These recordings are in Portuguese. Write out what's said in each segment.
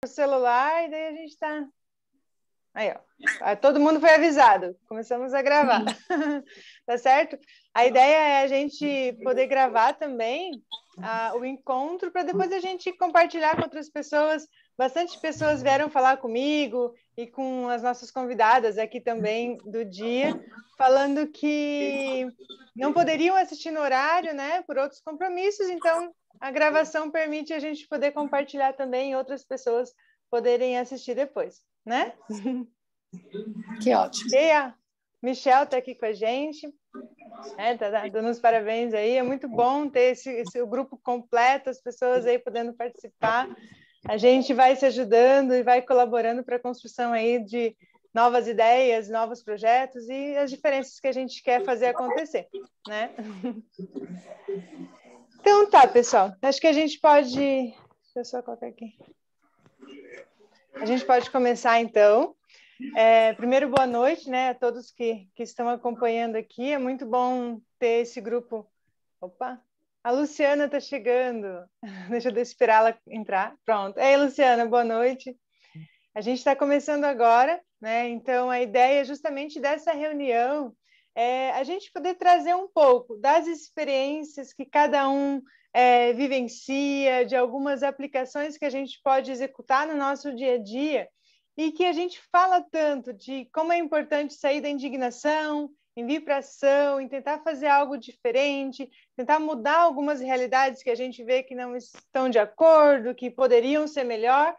o celular e daí a gente está... Aí, ó. Todo mundo foi avisado. Começamos a gravar. Tá certo? A ideia é a gente poder gravar também o encontro para depois a gente compartilhar com outras pessoas. Bastante pessoas vieram falar comigo e com as nossas convidadas aqui também do dia, falando que não poderiam assistir no horário, né, por outros compromissos. Então, a gravação permite a gente poder compartilhar também e outras pessoas poderem assistir depois, né? Que ótimo. E a Michelle está aqui com a gente, tá dando os parabéns aí. É muito bom ter esse grupo completo, as pessoas aí podendo participar. A gente vai se ajudando e vai colaborando para a construção aí de novas ideias, novos projetos e as diferenças que a gente quer fazer acontecer, né? Então tá, pessoal. Acho que a gente pode... Deixa eu só colocar aqui. A gente pode começar, então. Primeiro, boa noite, né, a todos que estão acompanhando aqui. É muito bom ter esse grupo. Opa! A Luciana está chegando. Deixa eu esperar ela entrar. Pronto. Ei, Luciana, boa noite. A gente está começando agora, né? Então, a ideia justamente dessa reunião é a gente poder trazer um pouco das experiências que cada um vivencia, de algumas aplicações que a gente pode executar no nosso dia a dia, e que a gente fala tanto de como é importante sair da indignação, em vir para ação, em tentar fazer algo diferente, tentar mudar algumas realidades que a gente vê que não estão de acordo, que poderiam ser melhor.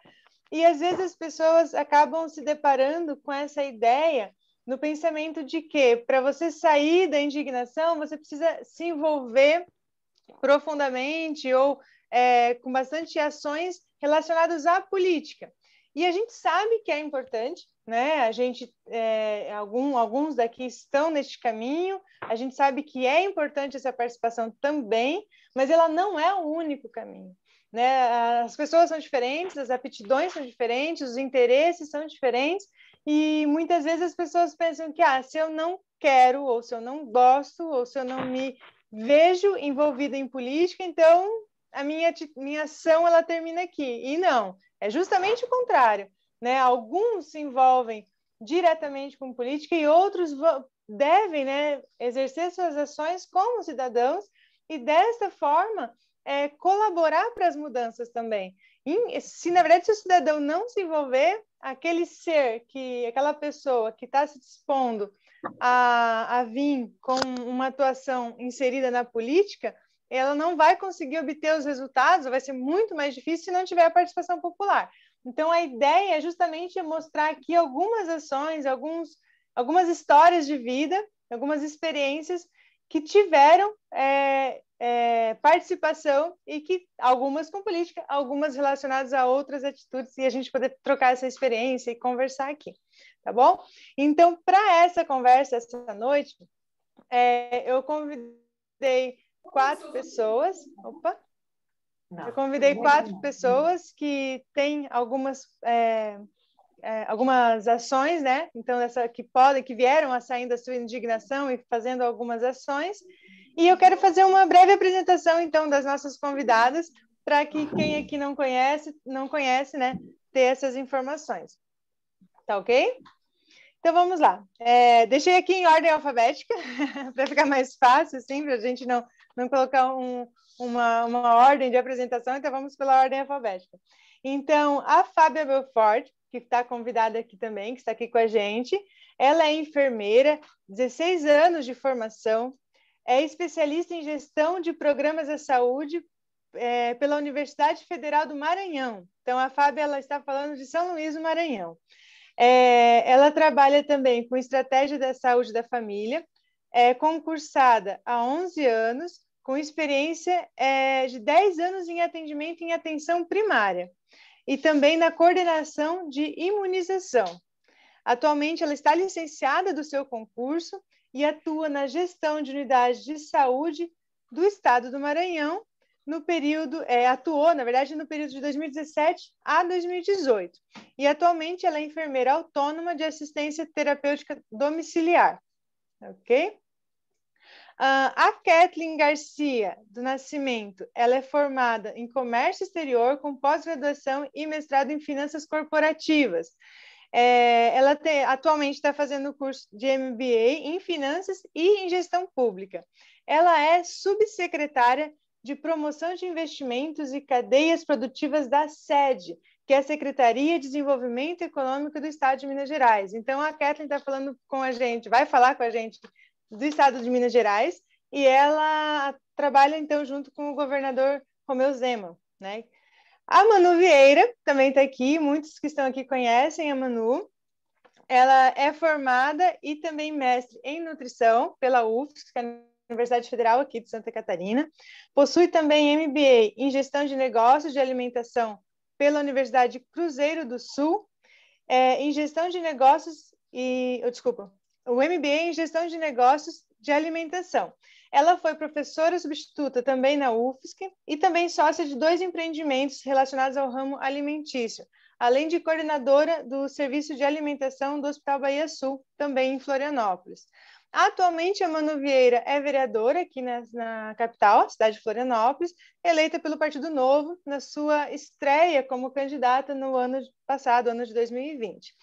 E às vezes as pessoas acabam se deparando com essa ideia no pensamento de que para você sair da indignação, você precisa se envolver profundamente ou com bastante ações relacionadas à política. E a gente sabe que é importante, né? A gente, alguns daqui estão neste caminho, a gente sabe que é importante essa participação também, mas ela não é o único caminho, né? As pessoas são diferentes, as aptidões são diferentes, os interesses são diferentes, e muitas vezes as pessoas pensam que se eu não quero, ou se eu não gosto, ou se eu não me vejo envolvida em política, então a minha ação ela termina aqui. E não, é justamente o contrário, né? Alguns se envolvem diretamente com política e outros devem, né, exercer suas ações como cidadãos e dessa forma colaborar para as mudanças também. Se na verdade se o cidadão não se envolver, aquela pessoa que está se dispondo a vir com uma atuação inserida na política, ela não vai conseguir obter os resultados, vai ser muito mais difícil se não tiver a participação popular. Então, a ideia é justamente mostrar aqui algumas ações, algumas histórias de vida, algumas experiências que tiveram participação e que algumas com política, algumas relacionadas a outras atitudes, e a gente poder trocar essa experiência e conversar aqui. Tá bom? Então, para essa conversa, essa noite, eu convidei 4 pessoas. Opa! Eu convidei 4 pessoas que têm algumas ações, né? Então, que vieram a saindo da sua indignação e fazendo algumas ações. E eu quero fazer uma breve apresentação, então, das nossas convidadas, para que quem aqui não conhece, né, ter essas informações. Tá ok? Então, vamos lá. Deixei aqui em ordem alfabética, para ficar mais fácil, assim, para a gente não colocar uma ordem de apresentação, então vamos pela ordem alfabética. Então, a Fábia Belfort, que está convidada aqui também, que está aqui com a gente, ela é enfermeira, 16 anos de formação, é especialista em gestão de programas da saúde pela Universidade Federal do Maranhão. Então, a Fábia ela está falando de São Luís do Maranhão. Ela trabalha também com estratégia da saúde da família, é concursada há 11 anos, com experiência de 10 anos em atendimento em atenção primária e também na coordenação de imunização. Atualmente, ela está licenciada do seu concurso e atua na gestão de unidades de saúde do Estado do Maranhão, atuou, na verdade, no período de 2017 a 2018. E atualmente ela é enfermeira autônoma de assistência terapêutica domiciliar. Ok? A Kathleen Garcia do Nascimento, ela é formada em Comércio Exterior com pós-graduação e mestrado em Finanças Corporativas. Ela atualmente está fazendo o curso de MBA em Finanças e em Gestão Pública. Ela é subsecretária de Promoção de Investimentos e Cadeias Produtivas da SEDE, que é a Secretaria de Desenvolvimento Econômico do Estado de Minas Gerais. Então, a Kathleen está falando com a gente, vai falar com a gente do Estado de Minas Gerais, e ela trabalha, então, junto com o governador Romeu Zema, né? A Manu Vieira também está aqui, muitos que estão aqui conhecem a Manu. Ela é formada e também mestre em nutrição pela UFSC, que é a Universidade Federal aqui de Santa Catarina. Possui também MBA em Gestão de Negócios de Alimentação pela Universidade Cruzeiro do Sul, em Gestão de Negócios o MBA em Gestão de Negócios de Alimentação. Ela foi professora substituta também na UFSC e também sócia de 2 empreendimentos relacionados ao ramo alimentício, além de coordenadora do Serviço de Alimentação do Hospital Bahia Sul, também em Florianópolis. Atualmente, a Manu Vieira é vereadora aqui na capital, cidade de Florianópolis, eleita pelo Partido Novo na sua estreia como candidata no ano passado, ano de 2020.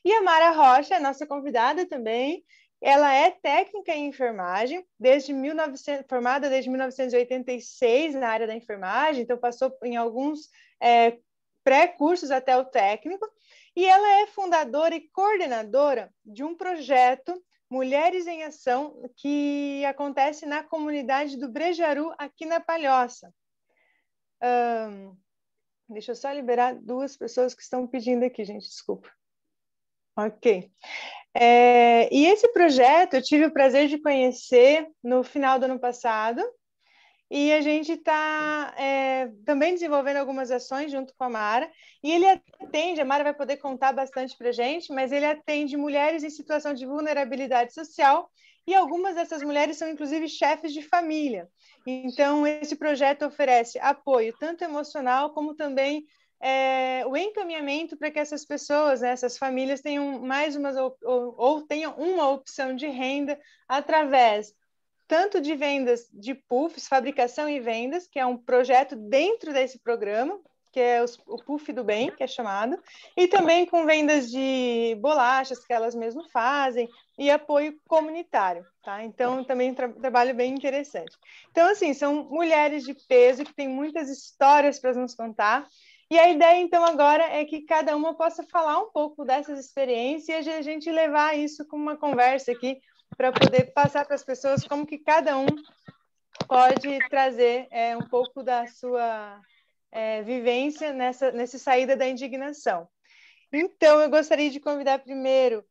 E a Mara Rocha, nossa convidada também, ela é técnica em enfermagem, formada desde 1986 na área da enfermagem, então passou em alguns pré-cursos até o técnico, e ela é fundadora e coordenadora de um projeto Mulheres em Ação, que acontece na comunidade do Brejaru, aqui na Palhoça. Deixa eu só liberar 2 pessoas que estão pedindo aqui, gente, desculpa. Ok. E esse projeto eu tive o prazer de conhecer no final do ano passado, e a gente está também desenvolvendo algumas ações junto com a Mara, e ele atende, a Mara vai poder contar bastante para a gente, mas ele atende mulheres em situação de vulnerabilidade social, e algumas dessas mulheres são inclusive chefes de família. Então, esse projeto oferece apoio tanto emocional como também o encaminhamento para que essas pessoas, né, essas famílias tenham ou tenham uma opção de renda através tanto de vendas de puffs, fabricação e vendas, que é um projeto dentro desse programa, que é o Puff do Bem, que é chamado, e também com vendas de bolachas que elas mesmas fazem e apoio comunitário, tá? Então, também trabalho bem interessante. Então, assim, são mulheres de peso que têm muitas histórias para nos contar, e a ideia, então, agora é que cada uma possa falar um pouco dessas experiências e a gente levar isso com uma conversa aqui para poder passar para as pessoas como que cada um pode trazer um pouco da sua vivência nessa saída da indignação. Então, eu gostaria de convidar primeiro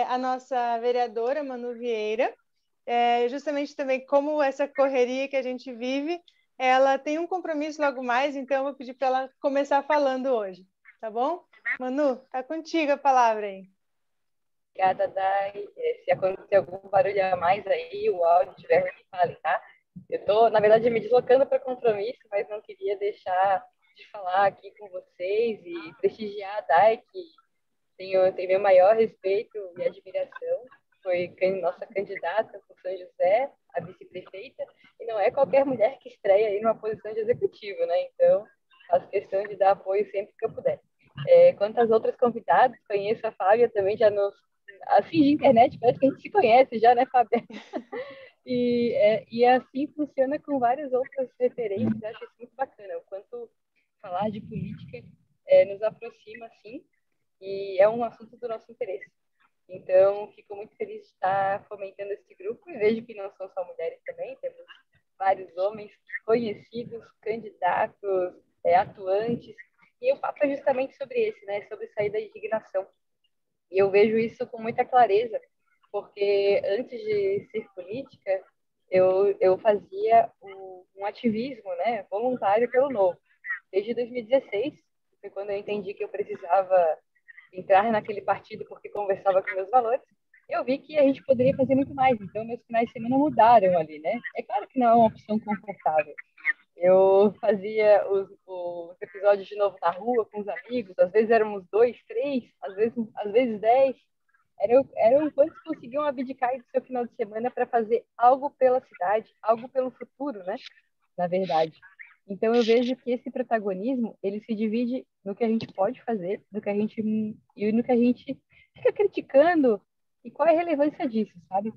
a nossa vereadora, Manu Vieira, justamente também como essa correria que a gente vive, ela tem um compromisso logo mais, então eu vou pedir para ela começar falando hoje, tá bom? Manu, tá contigo a palavra aí. Obrigada, Dai. Se acontecer algum barulho a mais aí, o áudio estiver ruim, fale, tá? Eu estou, na verdade, me deslocando para compromisso, mas não queria deixar de falar aqui com vocês e prestigiar a Dai, que tem meu maior respeito e admiração. Foi nossa candidata por São José, a vice-prefeita, e não é qualquer mulher que estreia aí numa posição de executivo, né? Então, faço questão de dar apoio sempre que eu puder. Quanto às outras convidadas, conheço a Fábia também, já assim, de internet, parece que a gente se conhece já, né, Fábia? E assim funciona com várias outras referências. Acho isso muito bacana, o quanto falar de política nos aproxima, assim, e é um assunto do nosso interesse. Então, fico muito feliz de estar fomentando esse grupo, e vejo que não são só mulheres também, temos vários homens conhecidos, candidatos, atuantes, e o papo é justamente sobre esse, né, sobre sair da indignação. E eu vejo isso com muita clareza, porque antes de ser política, eu fazia um ativismo, né, voluntário pelo Novo. Desde 2016, foi quando eu entendi que eu precisava entrar naquele partido porque conversava com meus valores, eu vi que a gente poderia fazer muito mais. Então, meus finais de semana mudaram ali, né? É claro que não é uma opção confortável. Eu fazia os episódios de novo na rua com os amigos, às vezes éramos 2, 3, às vezes 10. Era o quanto conseguiam abdicar do seu final de semana para fazer algo pela cidade, algo pelo futuro, né? Na verdade. Então eu vejo que esse protagonismo, ele se divide no que a gente pode fazer, no que a gente e no que a gente fica criticando e qual é a relevância disso, sabe?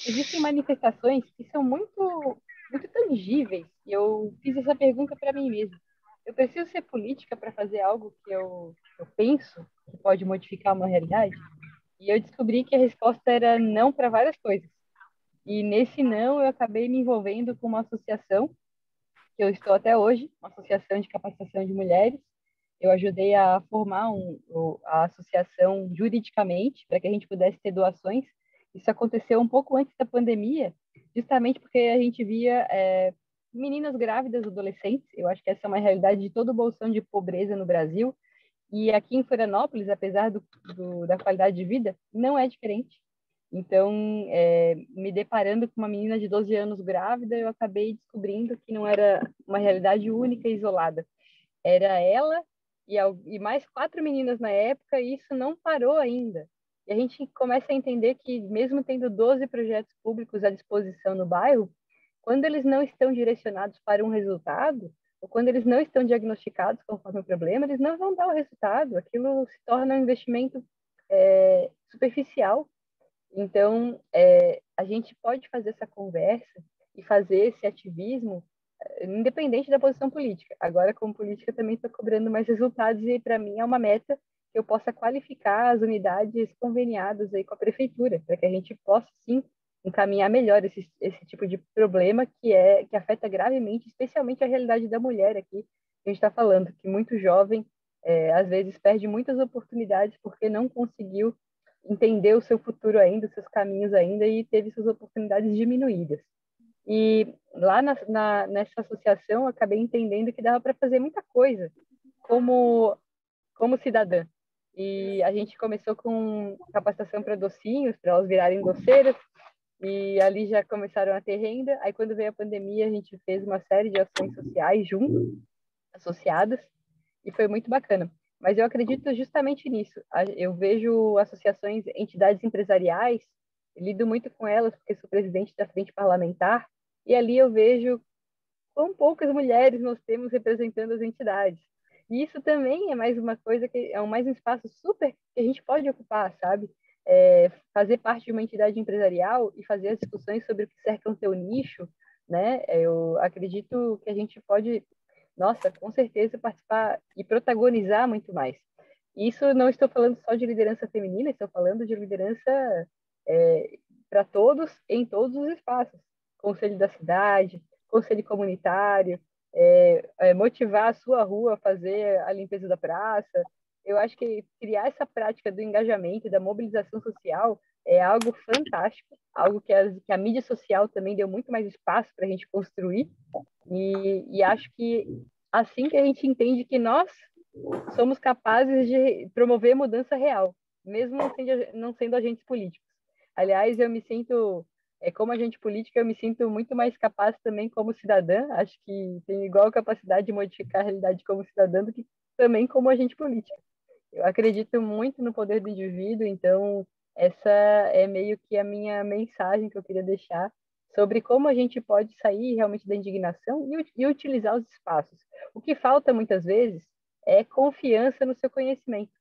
Existem manifestações que são muito tangíveis e eu fiz essa pergunta para mim mesma. Eu preciso ser política para fazer algo que eu penso que pode modificar uma realidade? E eu descobri que a resposta era não para várias coisas. E nesse não, eu acabei me envolvendo com uma associação que eu estou até hoje, uma associação de capacitação de mulheres. Eu ajudei a formar a associação juridicamente para que a gente pudesse ter doações. Isso aconteceu um pouco antes da pandemia, justamente porque a gente via meninas grávidas, adolescentes. Eu acho que essa é uma realidade de todo o bolsão de pobreza no Brasil. E aqui em Florianópolis, apesar da qualidade de vida, não é diferente. Então, me deparando com uma menina de 12 anos grávida, eu acabei descobrindo que não era uma realidade única e isolada. Era ela e mais 4 meninas na época, e isso não parou ainda. E a gente começa a entender que, mesmo tendo 12 projetos públicos à disposição no bairro, quando eles não estão direcionados para um resultado, ou quando eles não estão diagnosticados conforme o problema, eles não vão dar o resultado. Aquilo se torna um investimento superficial. Então, a gente pode fazer essa conversa e fazer esse ativismo independente da posição política. Agora, como política, também estou cobrando mais resultados e, para mim, é uma meta que eu possa qualificar as unidades conveniadas aí com a prefeitura, para que a gente possa, sim, encaminhar melhor esse tipo de problema que afeta gravemente, especialmente a realidade da mulher aqui, que a gente está falando, que muito jovem, às vezes, perde muitas oportunidades porque não conseguiu entender o seu futuro ainda, os seus caminhos ainda, e teve suas oportunidades diminuídas. E lá nessa associação, eu acabei entendendo que dava para fazer muita coisa como cidadã. E a gente começou com capacitação para docinhos, para elas virarem doceiras, e ali já começaram a ter renda. Aí, quando veio a pandemia, a gente fez uma série de ações sociais junto, associadas, e foi muito bacana. Mas eu acredito justamente nisso. Eu vejo associações, entidades empresariais, lido muito com elas, porque sou presidente da Frente Parlamentar, e ali eu vejo quão poucas mulheres nós temos representando as entidades. E isso também é mais uma coisa que é mais um espaço super que a gente pode ocupar, sabe? Fazer parte de uma entidade empresarial e fazer as discussões sobre o que cerca o seu nicho, né? Eu acredito que a gente pode, nossa, com certeza participar e protagonizar muito mais. Isso não estou falando só de liderança feminina, estou falando de liderança para todos, em todos os espaços. Conselho da cidade, conselho comunitário, motivar a sua rua a fazer a limpeza da praça. Eu acho que criar essa prática do engajamento, da mobilização social, é algo fantástico, algo que a mídia social também deu muito mais espaço para a gente construir, e acho que assim que a gente entende que nós somos capazes de promover mudança real, mesmo não sendo agentes políticos. Aliás, eu me sinto, como agente política, eu me sinto muito mais capaz também como cidadã, acho que tenho igual capacidade de modificar a realidade como cidadã do que também como agente política. Eu acredito muito no poder do indivíduo, então essa é meio que a minha mensagem que eu queria deixar sobre como a gente pode sair realmente da indignação e utilizar os espaços. O que falta muitas vezes é confiança no seu conhecimento,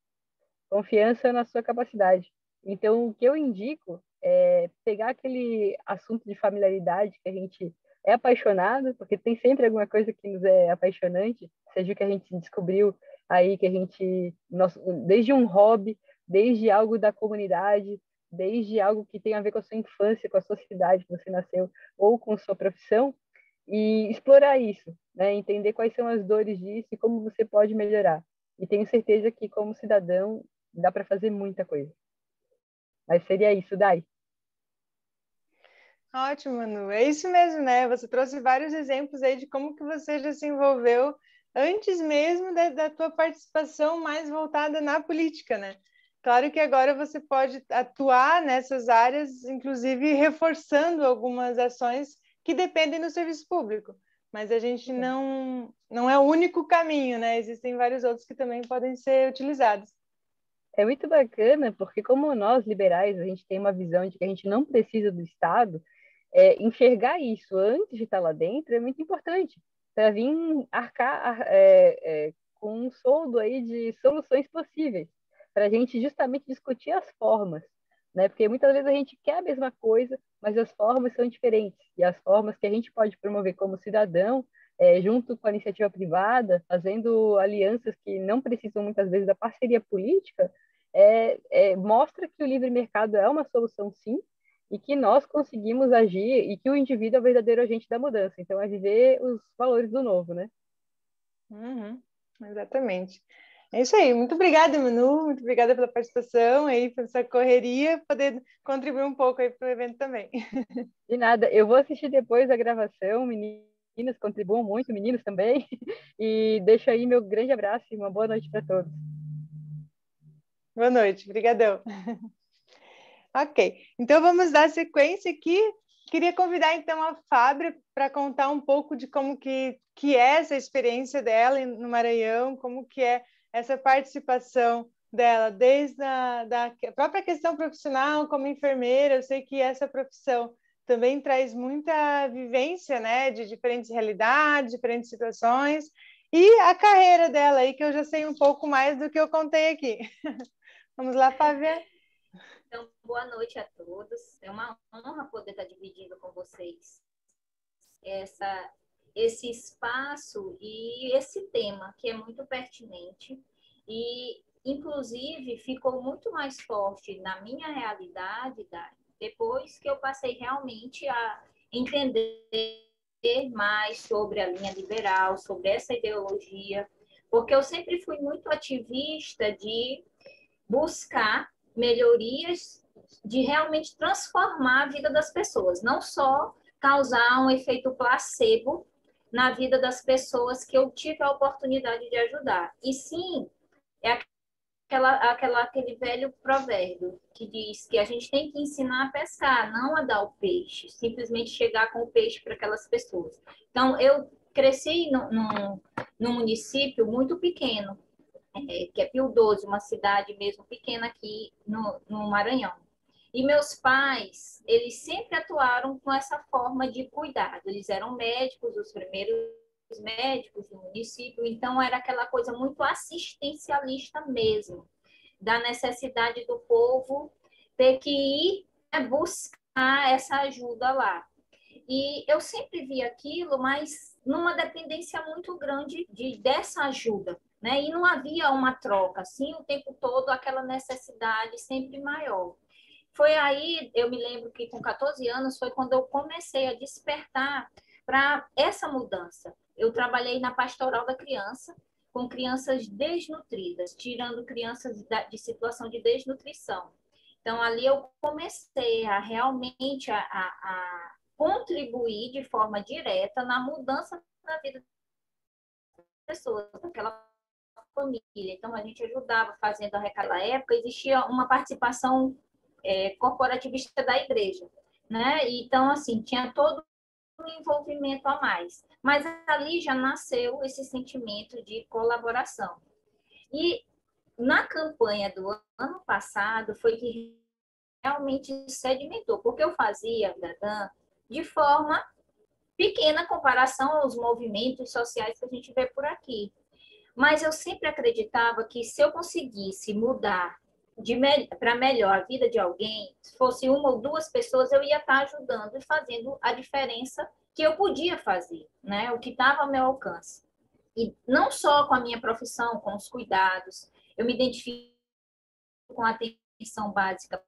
confiança na sua capacidade. Então, o que eu indico é pegar aquele assunto de familiaridade que a gente é apaixonado, porque tem sempre alguma coisa que nos é apaixonante, seja o que a gente descobriu aí, que a gente, desde um hobby, desde algo da comunidade, desde algo que tem a ver com a sua infância, com a sua cidade que você nasceu, ou com sua profissão, e explorar isso, né? Entender quais são as dores disso e como você pode melhorar. E tenho certeza que, como cidadão, dá para fazer muita coisa. Mas seria isso, Dai. Ótimo, Manu. É isso mesmo, né? Você trouxe vários exemplos aí de como que você já se envolveu antes mesmo da tua participação mais voltada na política, né? Claro que agora você pode atuar nessas áreas, inclusive reforçando algumas ações que dependem do serviço público. Mas a gente não é o único caminho, né? Existem vários outros que também podem ser utilizados. É muito bacana, porque como nós, liberais, a gente tem uma visão de que a gente não precisa do Estado, enxergar isso antes de estar lá dentro é muito importante, para vir arcar com um soldo aí de soluções possíveis, para a gente justamente discutir as formas, né? Porque muitas vezes a gente quer a mesma coisa, mas as formas são diferentes, e as formas que a gente pode promover como cidadão, junto com a iniciativa privada, fazendo alianças que não precisam muitas vezes da parceria política, mostra que o livre mercado é uma solução, sim, e que nós conseguimos agir e que o indivíduo é o verdadeiro agente da mudança. Então, é viver os valores do novo, né? Uhum, exatamente. É isso aí. Muito obrigada, Manu. Muito obrigada pela participação aí, pela sua correria, poder contribuir um pouco aí para o evento também. De nada. Eu vou assistir depois a gravação, meninas contribuam muito, meninos também. E deixo aí meu grande abraço e uma boa noite para todos. Boa noite. Obrigadão. Ok, então vamos dar sequência aqui. Queria convidar então a Fábia para contar um pouco de como que é essa experiência dela no Maranhão, como que é essa participação dela, desde da própria questão profissional como enfermeira. Eu sei que essa profissão também traz muita vivência, né, de diferentes realidades, diferentes situações, e a carreira dela aí, que eu já sei um pouco mais do que eu contei aqui. Vamos lá, Fábia? Então, boa noite a todos. É uma honra poder estar dividindo com vocês esse espaço e esse tema que é muito pertinente e, inclusive, ficou muito mais forte na minha realidade, Dani, depois que eu passei realmente a entender mais sobre a linha liberal, sobre essa ideologia, porque eu sempre fui muito ativista de buscar melhorias, de realmente transformar a vida das pessoas, não só causar um efeito placebo na vida das pessoas que eu tive a oportunidade de ajudar. E sim, é aquele velho provérbio que diz que a gente tem que ensinar a pescar, não a dar o peixe, simplesmente chegar com o peixe para aquelas pessoas. Então, eu cresci num município muito pequeno, que é Pio XII, uma cidade mesmo pequena aqui no Maranhão. E meus pais, eles sempre atuaram com essa forma de cuidado. Eles eram médicos, os primeiros médicos do município, então era aquela coisa muito assistencialista mesmo, da necessidade do povo ter que ir, né, buscar essa ajuda lá. E eu sempre vi aquilo, mas numa dependência muito grande dessa ajuda, né? E não havia uma troca, assim, o tempo todo, aquela necessidade sempre maior. Foi aí, eu me lembro que com 14 anos, foi quando eu comecei a despertar para essa mudança. Eu trabalhei na pastoral da criança, com crianças desnutridas, tirando crianças de situação de desnutrição. Então, ali eu comecei a realmente a contribuir de forma direta na mudança da vida das pessoas, daquela família. Então, a gente ajudava fazendo a naquela época, existia uma participação corporativista da igreja, né? Então, assim, tinha todo um envolvimento a mais. Mas ali já nasceu esse sentimento de colaboração. E na campanha do ano passado foi que realmente sedimentou, porque eu fazia, Gadan, de forma pequena em comparação aos movimentos sociais que a gente vê por aqui. Mas eu sempre acreditava que se eu conseguisse mudar para melhor a vida de alguém, se fosse uma ou duas pessoas, eu ia estar ajudando e fazendo a diferença que eu podia fazer, né? O que estava ao meu alcance. E não só com a minha profissão, com os cuidados, eu me identifico com a atenção básica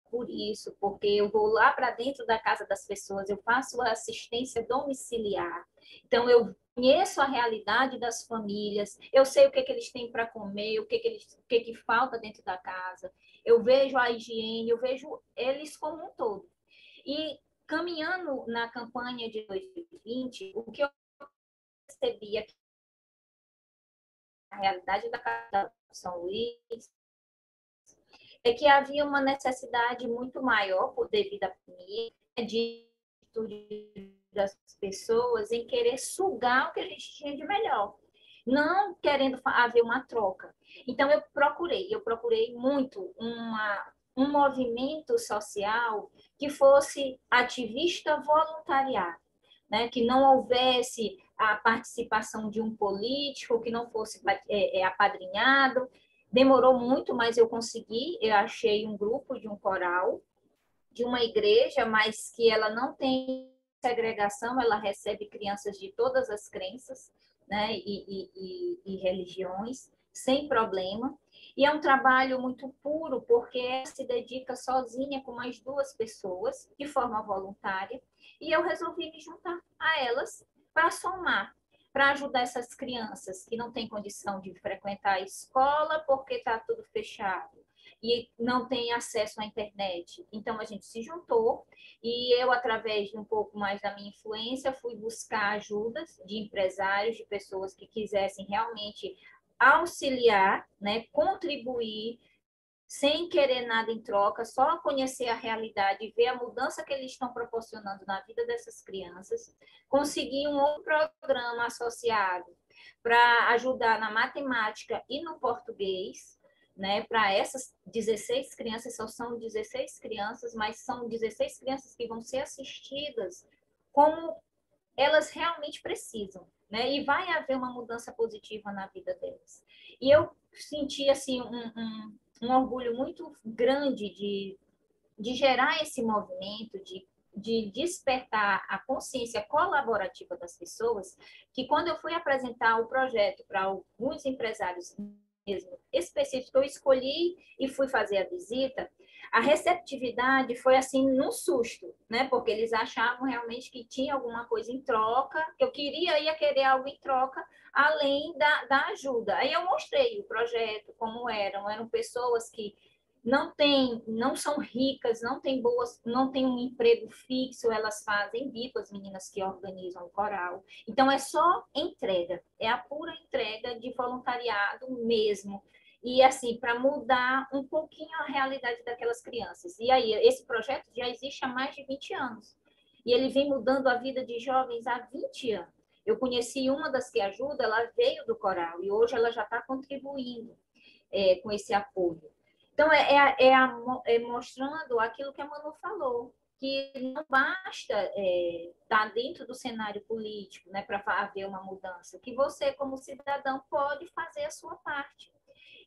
por isso, porque eu vou lá para dentro da casa das pessoas, eu faço assistência domiciliar. Então, eu conheço a realidade das famílias, eu sei o que, que eles têm para comer, o que falta dentro da casa, eu vejo a higiene, eu vejo eles como um todo. E caminhando na campanha de 2020, o que eu percebi aqui na realidade da casa da São Luís é que havia uma necessidade muito maior, devido à pandemia, de das pessoas em querer sugar o que a gente tinha de melhor. não querendo haver uma troca. Então, eu procurei muito um movimento social que fosse ativista voluntariado, né? Que não houvesse a participação de um político, que não fosse apadrinhado. Demorou muito, mas eu consegui. Eu achei um grupo de um coral, de uma igreja, mas que ela não tem segregação, ela recebe crianças de todas as crenças, né, e religiões, sem problema. E é um trabalho muito puro, porque ela se dedica sozinha com mais 2 pessoas, de forma voluntária, e eu resolvi me juntar a elas para somar, para ajudar essas crianças que não têm condição de frequentar a escola porque está tudo fechado e não tem acesso à internet. Então, a gente se juntou e eu, através de um pouco mais da minha influência, fui buscar ajudas de empresários, de pessoas que quisessem realmente auxiliar, né, contribuir, sem querer nada em troca, só conhecer a realidade e ver a mudança que eles estão proporcionando na vida dessas crianças. Consegui um outro programa associado para ajudar na matemática e no português, né, para essas 16 crianças, só são 16 crianças, mas são 16 crianças que vão ser assistidas como elas realmente precisam, né? E vai haver uma mudança positiva na vida delas. E eu senti, assim, um orgulho muito grande de gerar esse movimento, de despertar a consciência colaborativa das pessoas, que quando eu fui apresentar o projeto para alguns empresários mesmo específicos, eu escolhi e fui fazer a visita, a receptividade foi assim, num susto, né? Porque eles achavam realmente que tinha alguma coisa em troca, que eu ia querer algo em troca, além da ajuda. Aí eu mostrei o projeto, como eram pessoas que não são ricas, não têm um emprego fixo, elas fazem bico, as meninas que organizam o coral. Então, é só entrega, é a pura entrega de voluntariado mesmo. E, assim, para mudar um pouquinho a realidade daquelas crianças. E aí, esse projeto já existe há mais de 20 anos. E ele vem mudando a vida de jovens há 20 anos. Eu conheci uma das que ajuda, ela veio do coral e hoje ela já está contribuindo com esse apoio. Então, é mostrando aquilo que a Manu falou, que não basta estar dentro do cenário político, né, para haver uma mudança, que você, como cidadão, pode fazer a sua parte.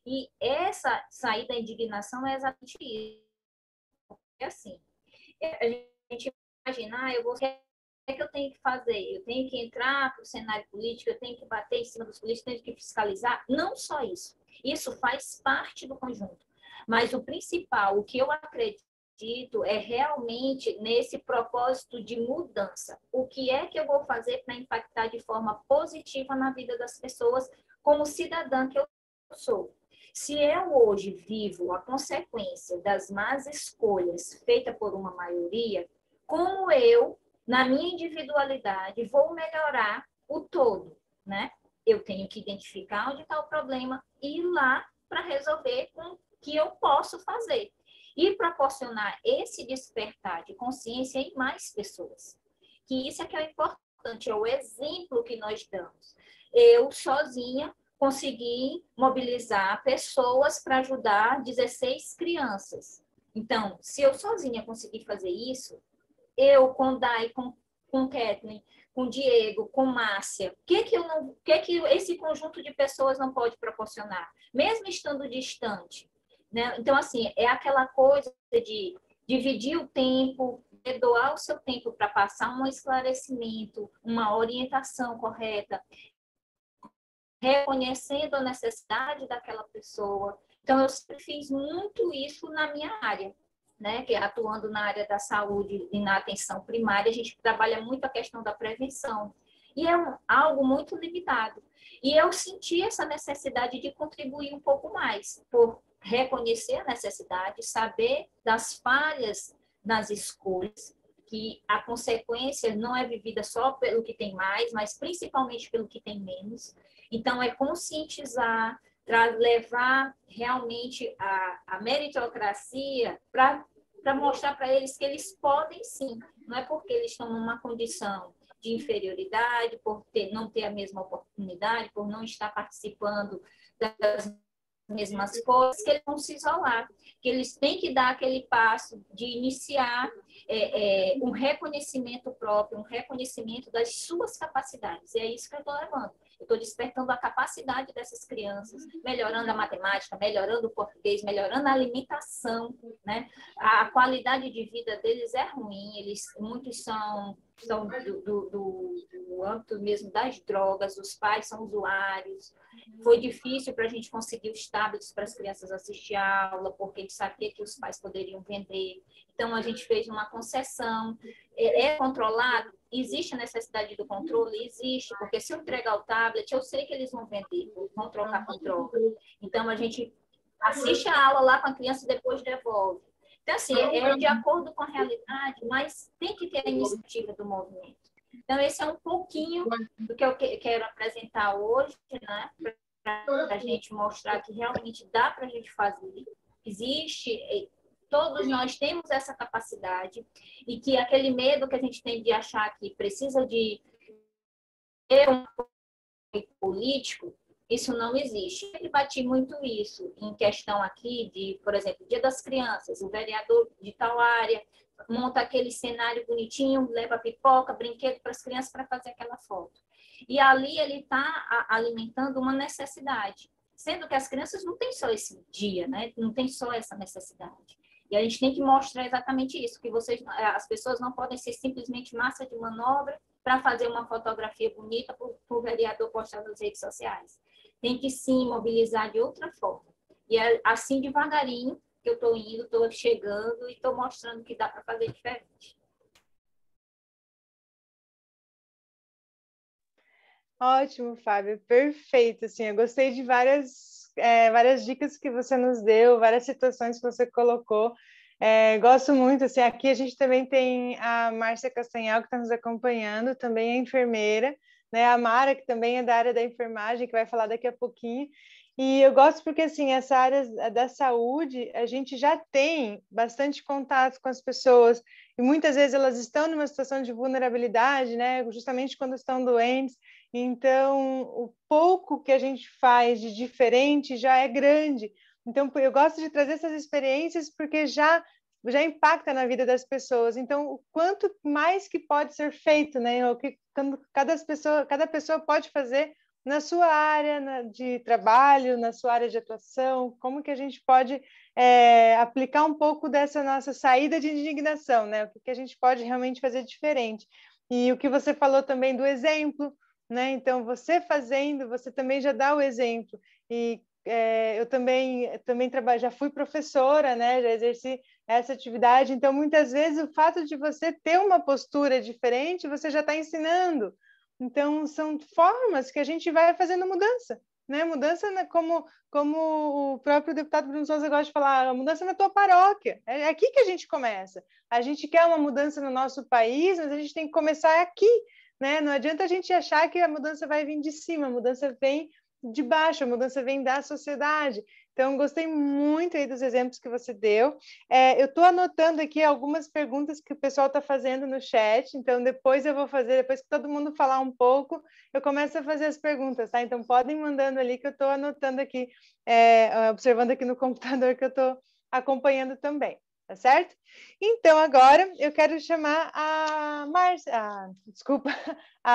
E essa saída da indignação é exatamente isso. É assim, a gente imagina, o que é que eu tenho que fazer? Eu tenho que entrar para o cenário político, eu tenho que bater em cima dos políticos, eu tenho que fiscalizar? Não só isso. Isso faz parte do conjunto. Mas o principal, o que eu acredito, é realmente nesse propósito de mudança. O que é que eu vou fazer para impactar de forma positiva na vida das pessoas como cidadã que eu sou? Se eu hoje vivo a consequência das más escolhas feitas por uma maioria, como eu, na minha individualidade, vou melhorar o todo, né? Eu tenho que identificar onde está o problema e ir lá para resolver com o que eu posso fazer. E proporcionar esse despertar de consciência em mais pessoas. Que isso é que é importante, é o exemplo que nós damos. Eu, sozinha, consegui mobilizar pessoas para ajudar 16 crianças. Então, se eu sozinha conseguir fazer isso, eu com Dai, com Kathleen, com Diego, com Márcia, o que esse conjunto de pessoas não pode proporcionar, mesmo estando distante, né? Então, assim, é aquela coisa de dividir o tempo, de doar o seu tempo para passar um esclarecimento, uma orientação correta, reconhecendo a necessidade daquela pessoa. Então, eu sempre fiz muito isso na minha área, né? Que atuando na área da saúde e na atenção primária, a gente trabalha muito a questão da prevenção. E é algo muito limitado. E eu senti essa necessidade de contribuir um pouco mais, por reconhecer a necessidade, saber das falhas nas escolhas, que a consequência não é vivida só pelo que tem mais, mas principalmente pelo que tem menos. Então, é conscientizar, levar realmente a meritocracia para mostrar para eles que eles podem sim, não é porque eles estão numa condição de inferioridade, por não ter a mesma oportunidade, por não estar participando das mesmas coisas, que eles vão se isolar, que eles têm que dar aquele passo de iniciar um reconhecimento próprio, um reconhecimento das suas capacidades. E é isso que eu estou levando. Eu estou despertando a capacidade dessas crianças, melhorando a matemática, melhorando o português, melhorando a alimentação, né? A qualidade de vida deles é ruim, muitos são do âmbito mesmo das drogas, os pais são usuários. Foi difícil para a gente conseguir os tablets para as crianças assistir a aula, porque a gente sabia que os pais poderiam vender. Então, a gente fez uma concessão. É controlado? Existe a necessidade do controle? Existe, porque se eu entregar o tablet, eu sei que eles vão vender, vão trocar por droga. Então, a gente assiste a aula lá com a criança e depois devolve. Então, assim, é de acordo com a realidade, mas tem que ter a iniciativa do movimento. Então, esse é um pouquinho do que eu quero apresentar hoje, né? Para a gente mostrar que realmente dá para a gente fazer. Existe, todos nós temos essa capacidade, e que aquele medo que a gente tem de achar que precisa de ter um apoio político, isso não existe. Eu debati muito isso em questão aqui de, por exemplo, Dia das Crianças, o vereador de tal área monta aquele cenário bonitinho, leva pipoca, brinquedo para as crianças para fazer aquela foto. E ali ele está alimentando uma necessidade, sendo que as crianças não têm só esse dia, né? Não tem só essa necessidade. E a gente tem que mostrar exatamente isso, que as pessoas não podem ser simplesmente massa de manobra para fazer uma fotografia bonita para o vereador postar nas redes sociais. Tem que sim mobilizar de outra forma. E é assim devagarinho que eu estou indo, estou chegando e estou mostrando que dá para fazer diferente. Ótimo, Fábio, perfeito. Assim, eu gostei de várias dicas que você nos deu, várias situações que você colocou. Gosto muito, assim, aqui a gente também tem a Márcia Castanhal, que está nos acompanhando, também é enfermeira, né? A Mara, que também é da área da enfermagem, que vai falar daqui a pouquinho. E eu gosto porque, assim, essa área da saúde, a gente já tem bastante contato com as pessoas, e muitas vezes elas estão numa situação de vulnerabilidade, né? Justamente quando estão doentes. Então, o pouco que a gente faz de diferente já é grande. Então, eu gosto de trazer essas experiências porque já impacta na vida das pessoas. Então, o quanto mais que pode ser feito, né? O que cada pessoa pode fazer na sua área de trabalho, na sua área de atuação, como que a gente pode aplicar um pouco dessa nossa saída de indignação, né? O que a gente pode realmente fazer diferente. E o que você falou também do exemplo, né? Então, você fazendo, você também já dá o exemplo. E eu também trabalho, já fui professora, né? Já exerci essa atividade. Então, muitas vezes, o fato de você ter uma postura diferente, você já está ensinando. Então, são formas que a gente vai fazendo mudança, né? Mudança, né? Como o próprio deputado Bruno Souza gosta de falar, a mudança na tua paróquia. É aqui que a gente começa. A gente quer uma mudança no nosso país, mas a gente tem que começar aqui, né? Não adianta a gente achar que a mudança vai vir de cima, a mudança vem de baixo, a mudança vem da sociedade. Então, gostei muito aí dos exemplos que você deu. Eu estou anotando aqui algumas perguntas que o pessoal está fazendo no chat, então depois eu vou fazer, depois que todo mundo falar um pouco, eu começo a fazer as perguntas, tá? Então, podem mandando ali que eu estou anotando aqui, observando aqui no computador que eu estou acompanhando também. Tá certo? Então, agora eu quero chamar a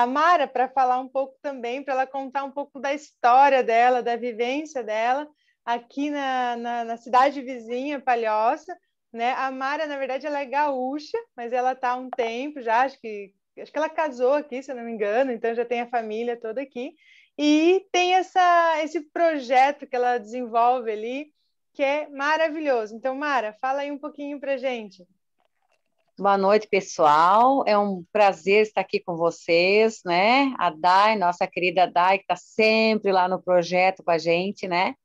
Mara para falar um pouco também, para ela contar um pouco da história dela, da vivência dela aqui na cidade vizinha, Palhoça, né? A Mara, na verdade, ela é gaúcha, mas ela está há um tempo já, acho que ela casou aqui, se eu não me engano, então já tem a família toda aqui, e tem esse projeto que ela desenvolve ali, que é maravilhoso. Então, Mara, fala aí um pouquinho para a gente. Boa noite, pessoal. É um prazer estar aqui com vocês, né? A Dai, nossa querida Dai, que está sempre lá no projeto com a gente, né?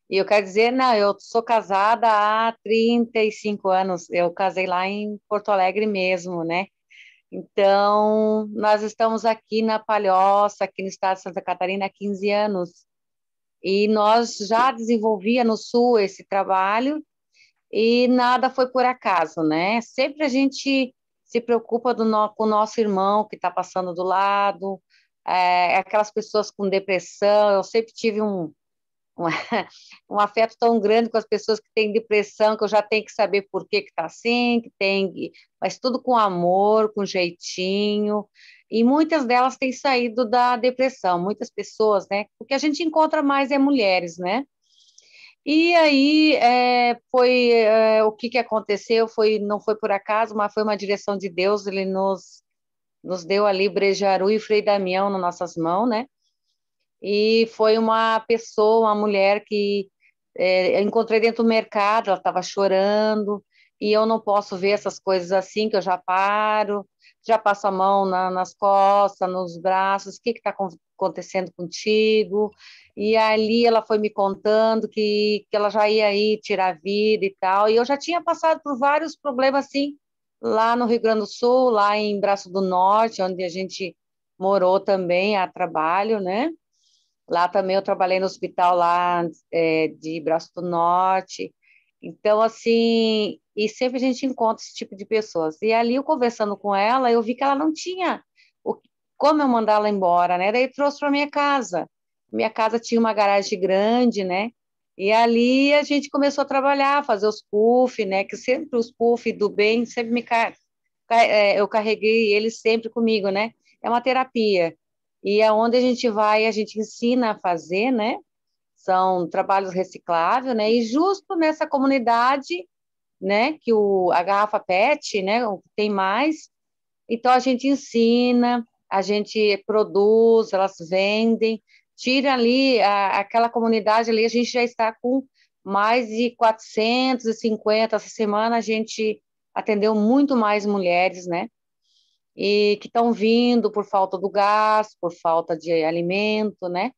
E eu quero dizer, não, eu sou casada há 35 anos. Eu casei lá em Porto Alegre mesmo, né? Então, nós estamos aqui na Palhoça, aqui no estado de Santa Catarina, há 15 anos. E nós já desenvolvia no Sul esse trabalho, e nada foi por acaso, né? Sempre a gente se preocupa com o nosso irmão que está passando do lado, aquelas pessoas com depressão. Eu sempre tive um, um afeto tão grande com as pessoas que têm depressão, que eu já tenho que saber por que está assim, mas tudo com amor, com jeitinho, e muitas delas têm saído da depressão, muitas pessoas, né? O que a gente encontra mais é mulheres, né? E aí o que aconteceu não foi por acaso, mas foi uma direção de Deus. Ele nos deu ali Brejaru e Frei Damião nas nossas mãos, né? E foi uma pessoa, uma mulher que eu encontrei dentro do mercado. Ela estava chorando, e eu não posso ver essas coisas assim, que eu já paro, já passo a mão nas costas, nos braços. O que está acontecendo contigo? E ali ela foi me contando que ela já ia aí tirar a vida e tal, e eu já tinha passado por vários problemas assim, lá no Rio Grande do Sul, lá em Braço do Norte, onde a gente morou também a trabalho, né? Lá também eu trabalhei no hospital lá de Braço do Norte. Então, assim, e sempre a gente encontra esse tipo de pessoas. E ali, eu conversando com ela, eu vi que ela não tinha o- como eu mandar ela embora, né? Daí trouxe para minha casa. Minha casa tinha uma garagem grande, né? E ali a gente começou a trabalhar, fazer os puff, né? Que sempre os puff do bem, sempre eu carreguei eles sempre comigo, né? É uma terapia. E aonde a gente vai, a gente ensina a fazer, né? São trabalhos recicláveis, né? E justo nessa comunidade, né? Que a garrafa PET, né? O que tem mais. Então a gente ensina, a gente produz, elas vendem, tira ali aquela comunidade ali. A gente já está com mais de 450 essa semana. A gente atendeu muito mais mulheres, né? E que estão vindo por falta do gás, por falta de alimento, né?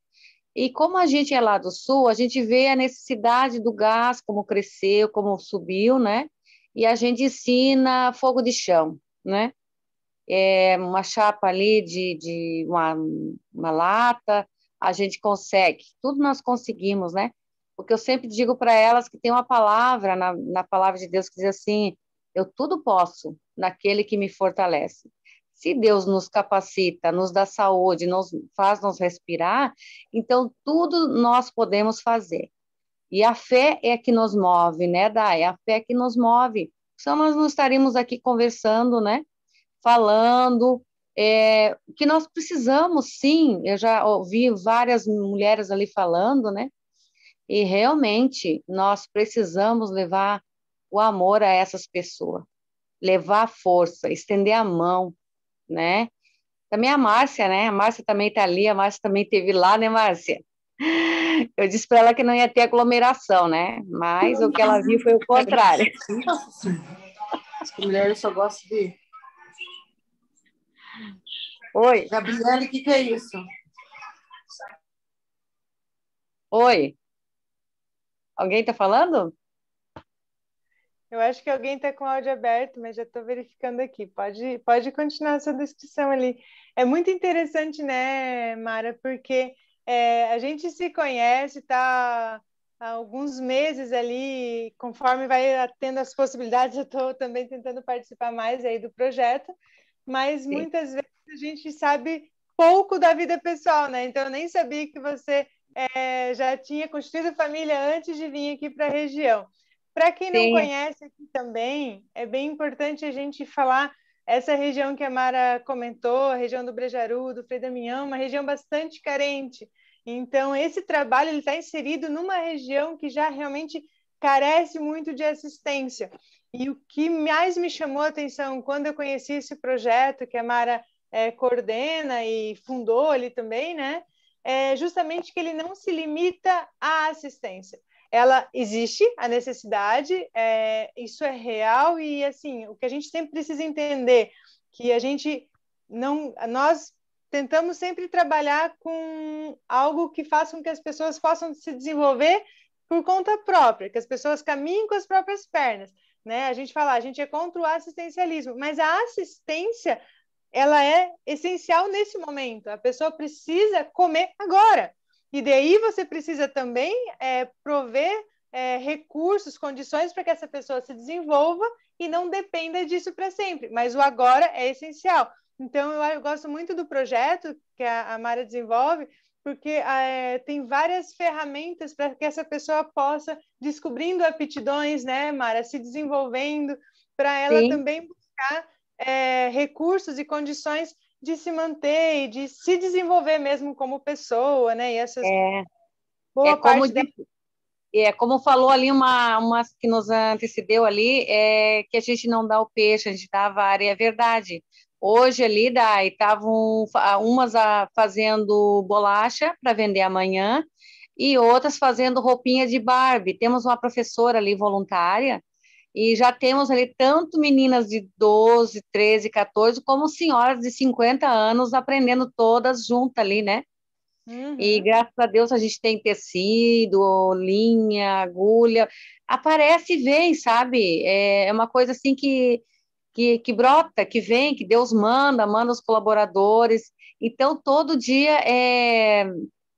E como a gente é lá do Sul, a gente vê a necessidade do gás, como cresceu, como subiu, né? E a gente ensina fogo de chão, né? Uma chapa ali de uma lata, a gente consegue, tudo nós conseguimos, né? Porque eu sempre digo para elas que tem uma palavra, na palavra de Deus, que diz assim: eu tudo posso naquele que me fortalece. Se Deus nos capacita, nos dá saúde, nos respirar, então tudo nós podemos fazer. E a fé é que nos move, né, Dai? A fé é que nos move. Senão nós não estaríamos aqui conversando, né? Falando, que nós precisamos, sim. Eu já ouvi várias mulheres ali falando, né? E realmente nós precisamos levar o amor a essas pessoas, levar a força, estender a mão, né? Também a Márcia, né? A Márcia também está ali, a Márcia também esteve lá, né, Márcia? Eu disse para ela que não ia ter aglomeração, né? Mas o que ela viu foi o contrário. As mulheres só gostam de... Oi. Gabriele, o que é isso? Oi. Alguém está falando? Eu acho que alguém está com o áudio aberto, mas já estou verificando aqui. Pode continuar a sua descrição ali. É muito interessante, né, Mara? Porque a gente se conhece, tá há alguns meses ali, conforme vai tendo as possibilidades, eu estou também tentando participar mais aí do projeto, mas muitas vezes a gente sabe pouco da vida pessoal, né? Então, eu nem sabia que você já tinha constituído família antes de vir aqui para a região. Para quem não conhece aqui também, é bem importante a gente falar essa região que a Mara comentou, a região do Brejaru, do Frei Damião, uma região bastante carente. Então, esse trabalho está inserido numa região que já realmente carece muito de assistência. E o que mais me chamou a atenção quando eu conheci esse projeto que a Mara coordena e fundou ali também, né? É justamente que ele não se limita à assistência. Ela existe, a necessidade, isso é real, e assim, o que a gente sempre precisa entender, que a gente não, nós tentamos sempre trabalhar com algo que faça com que as pessoas possam se desenvolver por conta própria, que as pessoas caminhem com as próprias pernas, né? A gente fala, a gente é contra o assistencialismo, mas a assistência, ela é essencial nesse momento. A pessoa precisa comer agora. E daí você precisa também prover recursos, condições para que essa pessoa se desenvolva e não dependa disso para sempre. Mas o agora é essencial. Então, eu gosto muito do projeto que a Mara desenvolve, porque tem várias ferramentas para que essa pessoa possa descobrindo aptidões, né, Mara, se desenvolvendo, para ela Sim. também buscar recursos e condições de se manter e de se desenvolver mesmo como pessoa, né? E essas boa parte dela. Como falou ali uma que nos antecedeu ali, que a gente não dá o peixe, a gente dá a vara, e é verdade. Hoje ali, estavam umas fazendo bolacha para vender amanhã e outras fazendo roupinha de Barbie. Temos uma professora ali voluntária e já temos ali tanto meninas de 12, 13, 14, como senhoras de 50 anos aprendendo todas juntas ali, né? E graças a Deus a gente tem tecido, linha, agulha, aparece e vem, sabe? É uma coisa assim que brota, que vem, que Deus manda os colaboradores. Então, todo dia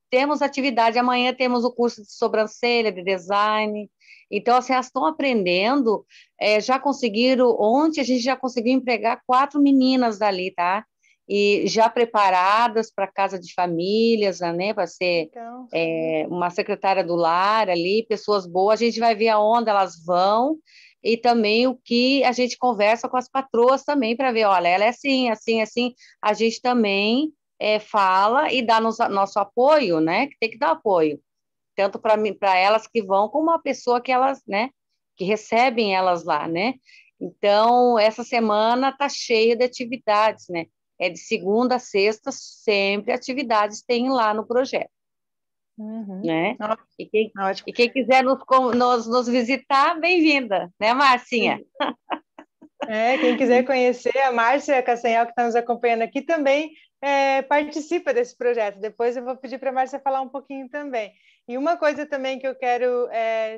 temos atividade. Amanhã temos o curso de sobrancelha, de design. Então, assim, elas estão aprendendo. Já conseguiram, ontem a gente já conseguiu empregar 4 meninas dali, tá? E já preparadas para casa de famílias, né? Para ser uma secretária do lar ali, pessoas boas. A gente vai ver aonde elas vão e também o que a gente conversa com as patroas também para ver, olha, ela é assim, assim, assim. A gente também fala e dá nosso apoio, né? Que tem que dar apoio, tanto para elas que vão, como a pessoa que elas, né? Que recebem elas lá, né? Então, essa semana tá cheia de atividades, né? De segunda a sexta, sempre atividades tem lá no projeto, né? E quem quiser nos visitar, bem-vinda, né, Marcinha? Quem quiser conhecer, a Márcia Castanhal, que está nos acompanhando aqui, também participa desse projeto. Depois eu vou pedir para a Márcia falar um pouquinho também. E uma coisa também que eu quero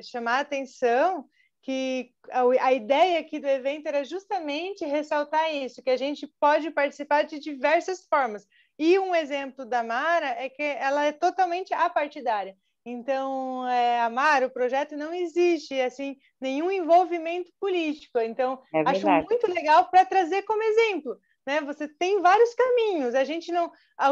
chamar a atenção, que a ideia aqui do evento era justamente ressaltar isso, que a gente pode participar de diversas formas. E um exemplo da Mara é que ela é totalmente apartidária. Então, a Mara, o projeto não existe assim nenhum envolvimento político. Então, acho muito legal para trazer como exemplo. Né? Você tem vários caminhos. O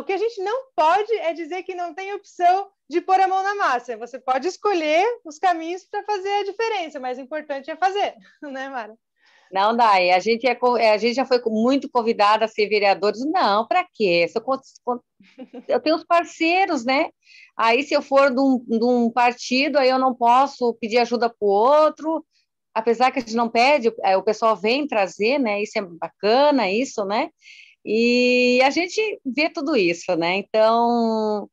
que a gente não pode é dizer que não tem opção de pôr a mão na massa. Você pode escolher os caminhos para fazer a diferença, mas o importante é fazer, né, Mara? Não, Dai, a gente já foi muito convidada a ser vereadores. Não, para quê? Eu tenho os parceiros, né? Aí, se eu for de um partido, aí eu não posso pedir ajuda para o outro, apesar que a gente não pede, o pessoal vem trazer, né? Isso é bacana, isso, né? E a gente vê tudo isso, né? Então,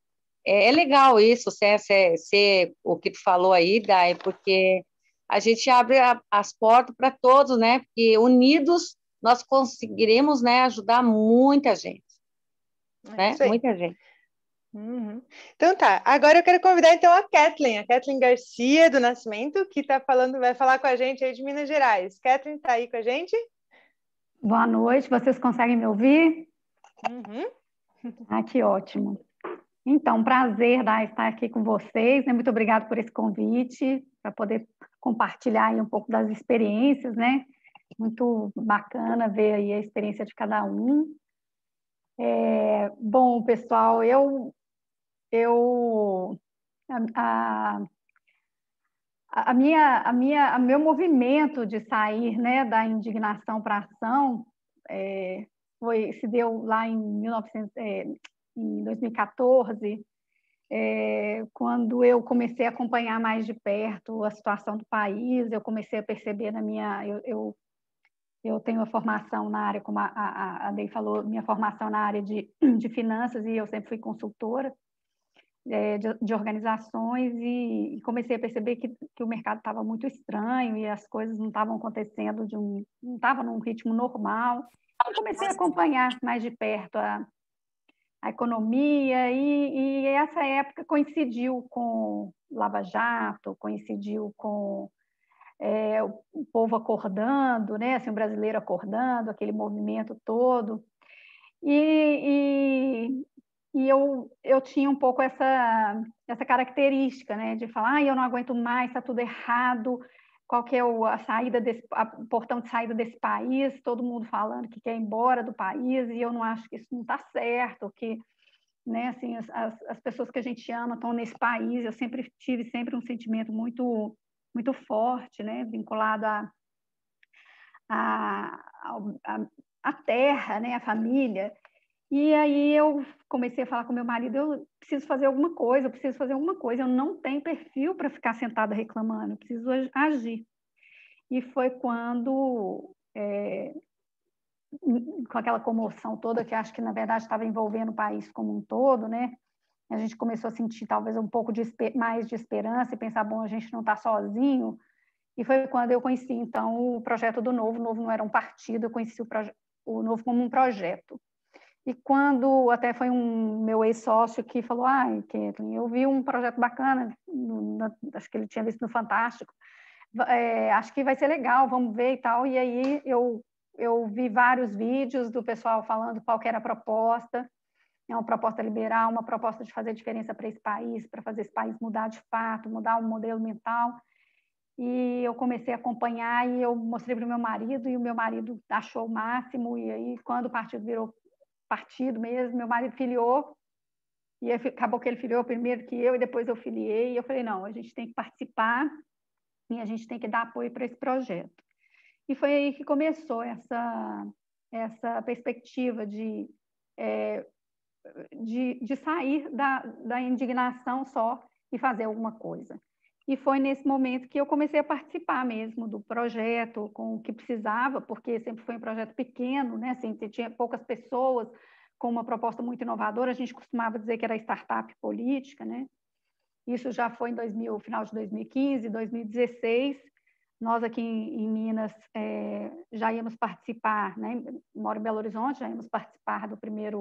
é legal isso, ser o que tu falou aí, Dai, porque a gente abre as portas para todos, né? Porque unidos nós conseguiremos, né, ajudar muita gente, né? Muita gente. Então tá, agora eu quero convidar então a Kathleen Garcia do Nascimento, que vai falar com a gente aí de Minas Gerais. Kathleen, tá aí com a gente? Boa noite, vocês conseguem me ouvir? Que ótimo. Então, prazer estar aqui com vocês, né? Muito obrigada por esse convite, para poder compartilhar aí um pouco das experiências, né? Muito bacana ver aí a experiência de cada um. Bom, pessoal, meu movimento de sair, né, da indignação para a ação se deu lá em 2014, quando eu comecei a acompanhar mais de perto a situação do país. Eu comecei a perceber eu tenho a formação na área, como a Dei falou, minha formação na área de finanças, e eu sempre fui consultora de organizações, e comecei a perceber que o mercado estava muito estranho e as coisas não estavam acontecendo, não estavam num ritmo normal. Eu comecei a acompanhar mais de perto a economia, e essa época coincidiu com Lava Jato, coincidiu com o povo acordando, né? Assim, o brasileiro acordando, aquele movimento todo. E eu tinha um pouco essa característica, né, de falar, eu não aguento mais, está tudo errado, qual que é a saída o portão de saída desse país, todo mundo falando que quer ir embora do país, e eu não acho que isso não está certo, que, né, assim, as pessoas que a gente ama estão nesse país. Eu sempre tive um sentimento muito, muito forte, né, vinculado à terra, né, à família. E aí eu comecei a falar com meu marido, eu preciso fazer alguma coisa, eu não tenho perfil para ficar sentada reclamando, eu preciso agir. E foi quando, com aquela comoção toda, que acho que na verdade estava envolvendo o país como um todo, né? A gente começou a sentir talvez um pouco mais de esperança e pensar, bom, a gente não está sozinho. E foi quando eu conheci, então, o projeto do Novo. O Novo não era um partido, eu conheci o Novo como um projeto. E quando até foi um meu ex-sócio que falou, Kathleen, eu vi um projeto bacana, acho que ele tinha visto no Fantástico, acho que vai ser legal, vamos ver e tal. E aí eu vi vários vídeos do pessoal falando qual que era a proposta. É uma proposta liberal, uma proposta de fazer diferença para esse país, para fazer esse país mudar de fato, mudar o modelo mental. E eu comecei a acompanhar e eu mostrei para o meu marido, e o meu marido achou o máximo. E aí, quando o partido virou partido mesmo, meu marido filiou, e acabou que ele filiou primeiro que eu, e depois eu filiei, e eu falei, não, a gente tem que participar e a gente tem que dar apoio para esse projeto. E foi aí que começou essa perspectiva de sair da indignação só e fazer alguma coisa. E foi nesse momento que eu comecei a participar mesmo do projeto, com o que precisava, porque sempre foi um projeto pequeno, né? Assim, tinha poucas pessoas, com uma proposta muito inovadora. A gente costumava dizer que era startup política, né? Isso já foi em final de 2015, 2016. Nós aqui em Minas já íamos participar, né? Moro em Belo Horizonte, já íamos participar da primeira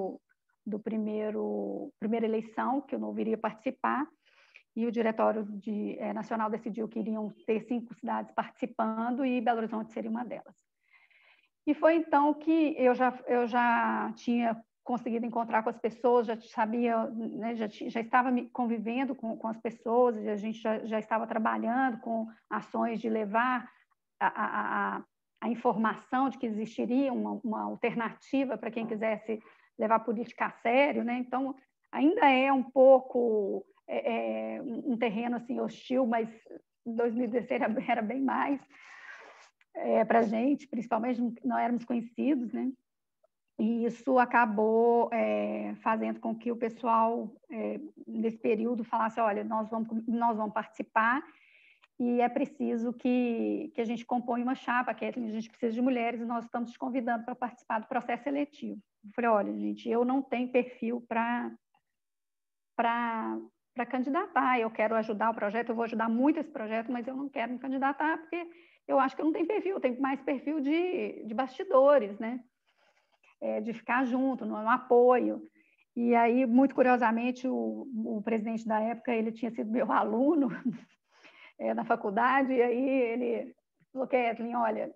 eleição, que eu não iria participar. E o Diretório Nacional decidiu que iriam ter 5 cidades participando e Belo Horizonte seria uma delas. E foi então que eu já tinha conseguido encontrar com as pessoas, já sabia, né, já estava convivendo com as pessoas, a gente já estava trabalhando com ações de levar a informação de que existiria uma alternativa para quem quisesse levar a política a sério, né? Então, ainda é um pouco um terreno assim hostil, mas em 2016 era bem mais para a gente, principalmente não éramos conhecidos, né? E isso acabou fazendo com que o pessoal, nesse período, falasse, olha, nós vamos participar e é preciso que a gente componha uma chapa, Kathleen, a gente precisa de mulheres e nós estamos te convidando para participar do processo seletivo. Eu falei, olha, gente, eu não tenho perfil para candidatar, eu quero ajudar o projeto, eu vou ajudar muito esse projeto, mas eu não quero me candidatar porque eu acho que eu não tenho perfil, eu tenho mais perfil de bastidores, né? De ficar junto, no apoio. E aí, muito curiosamente, o presidente da época, ele tinha sido meu aluno na faculdade, e aí ele falou, Kathleen, olha,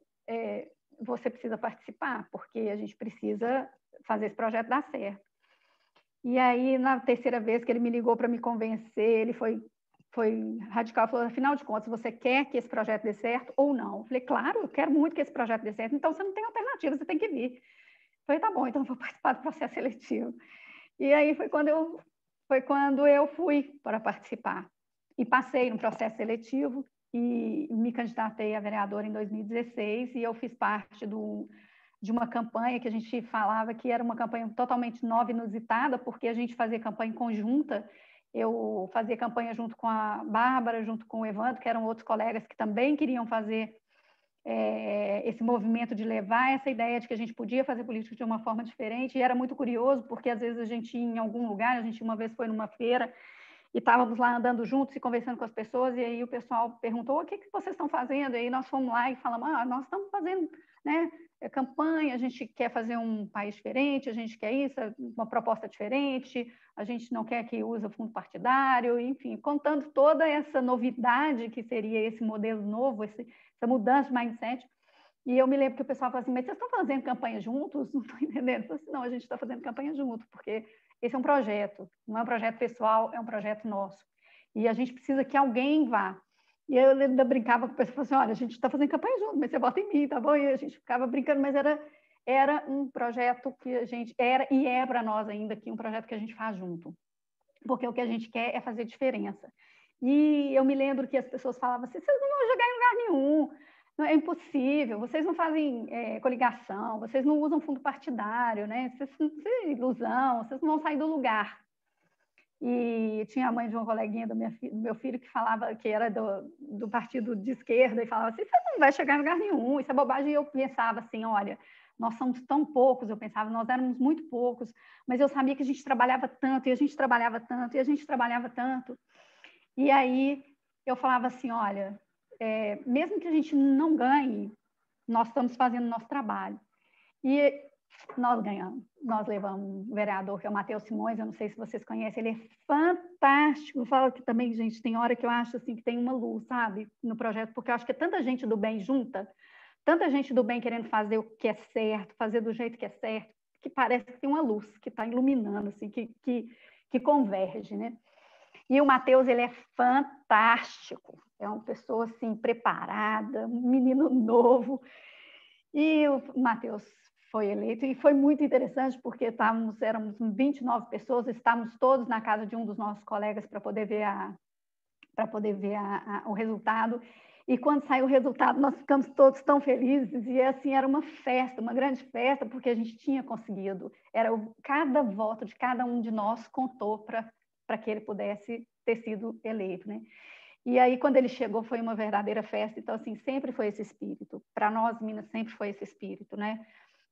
você precisa participar, porque a gente precisa fazer esse projeto dar certo. E aí, na terceira vez que ele me ligou para me convencer, ele foi radical, falou, afinal de contas, você quer que esse projeto dê certo ou não? Eu falei, claro, eu quero muito que esse projeto dê certo, então você não tem alternativa, você tem que vir. Eu falei, tá bom, então eu vou participar do processo seletivo. E aí foi quando eu fui para participar. E passei no processo seletivo e me candidatei a vereadora em 2016, e eu fiz parte de uma campanha que a gente falava que era uma campanha totalmente nova e inusitada, porque a gente fazia campanha conjunta. Eu fazia campanha junto com a Bárbara, junto com o Evandro, que eram outros colegas que também queriam fazer esse movimento de levar essa ideia de que a gente podia fazer política de uma forma diferente. E era muito curioso, porque às vezes a gente ia em algum lugar, a gente uma vez foi numa feira e estávamos lá andando juntos e conversando com as pessoas, e aí o pessoal perguntou, o que vocês estão fazendo? E aí nós fomos lá e falamos, nós estamos fazendo, né, campanha, a gente quer fazer um país diferente, a gente quer isso, uma proposta diferente, a gente não quer que use fundo partidário, enfim, contando toda essa novidade que seria esse modelo novo, essa mudança de mindset. E eu me lembro que o pessoal falou assim, mas vocês estão fazendo campanha juntos? Não estou entendendo. Eu falei assim, não, a gente está fazendo campanha junto, porque esse é um projeto, não é um projeto pessoal, é um projeto nosso. e a gente precisa que alguém vá. E eu ainda brincava com o pessoal, assim, olha, a gente está fazendo campanha junto, mas você vota em mim, tá bom? E a gente ficava brincando, mas era um projeto que a gente, e é para nós ainda aqui, um projeto que a gente faz junto, porque o que a gente quer é fazer diferença. E eu me lembro que as pessoas falavam assim, vocês não vão jogar em lugar nenhum, não é impossível, vocês não fazem coligação, vocês não usam fundo partidário, né? Vocês ilusão, vocês não vão sair do lugar. E tinha a mãe de uma coleguinha do meu filho que falava que era do partido de esquerda e falava assim, você não vai chegar em lugar nenhum, isso é bobagem. E eu pensava assim, olha, nós somos tão poucos, eu pensava, nós éramos muito poucos, mas eu sabia que a gente trabalhava tanto, e a gente trabalhava tanto, e a gente trabalhava tanto. E aí eu falava assim, olha, mesmo que a gente não ganhe, nós estamos fazendo o nosso trabalho. E nós ganhamos, nós levamos um vereador que é o Matheus Simões, eu não sei se vocês conhecem, ele é fantástico. Eu falo que também, gente, tem hora que eu acho assim que tem uma luz, sabe, no projeto, porque eu acho que é tanta gente do bem junta, tanta gente do bem querendo fazer o que é certo, fazer do jeito que é certo, que parece que tem uma luz que está iluminando, assim, que converge, né? E o Matheus, ele é fantástico, é uma pessoa assim preparada, um menino novo. E o Matheus foi eleito, e foi muito interessante, porque éramos 29 pessoas, estávamos todos na casa de um dos nossos colegas para poder ver, o resultado. E quando saiu o resultado, nós ficamos todos tão felizes, e assim, era uma festa, uma grande festa, porque a gente tinha conseguido. Cada voto de cada um de nós contou para que ele pudesse ter sido eleito, né? E aí, quando ele chegou, foi uma verdadeira festa. Então, assim, sempre foi esse espírito. Para nós, Minas, sempre foi esse espírito, né?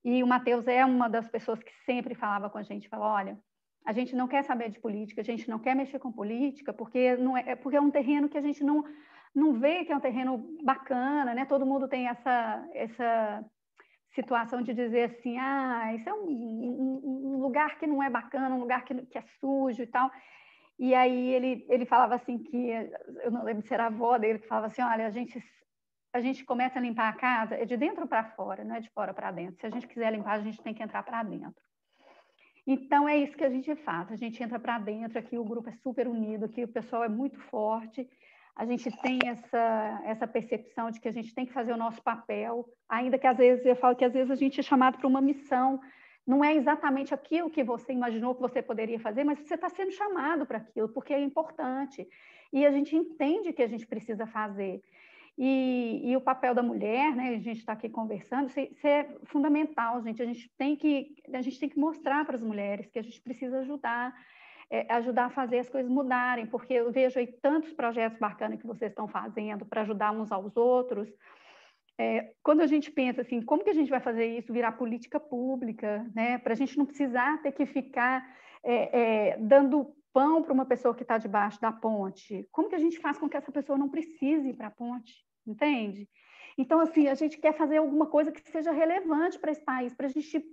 E o Matheus é uma das pessoas que sempre falava com a gente, falou, olha, a gente não quer saber de política, a gente não quer mexer com política, porque porque é um terreno que a gente não vê que é um terreno bacana, né? Todo mundo tem essa situação de dizer assim, isso é um lugar que não é bacana, um lugar que é sujo e tal. E aí ele falava assim que, eu não lembro se era a avó dele, que falava assim, olha, a gente começa a limpar a casa, é de dentro para fora, não é de fora para dentro. Se a gente quiser limpar, a gente tem que entrar para dentro. Então, é isso que a gente faz, a gente entra para dentro, aqui o grupo é super unido, aqui o pessoal é muito forte, a gente tem essa percepção de que a gente tem que fazer o nosso papel, ainda que às vezes, eu falo que às vezes a gente é chamado para uma missão, não é exatamente aquilo que você imaginou que você poderia fazer, mas você está sendo chamado para aquilo, porque é importante. E a gente entende que a gente precisa fazer. E o papel da mulher, né, a gente está aqui conversando, isso é fundamental, gente. A gente tem que mostrar para as mulheres que a gente precisa ajudar a fazer as coisas mudarem, porque eu vejo aí tantos projetos bacanas que vocês estão fazendo para ajudar uns aos outros. Quando a gente pensa assim, como que a gente vai fazer isso virar política pública, né? Para a gente não precisar ter que ficar dando pão para uma pessoa que está debaixo da ponte. Como que a gente faz com que essa pessoa não precise ir para a ponte, entende? Então, assim, a gente quer fazer alguma coisa que seja relevante para esse país, para a gente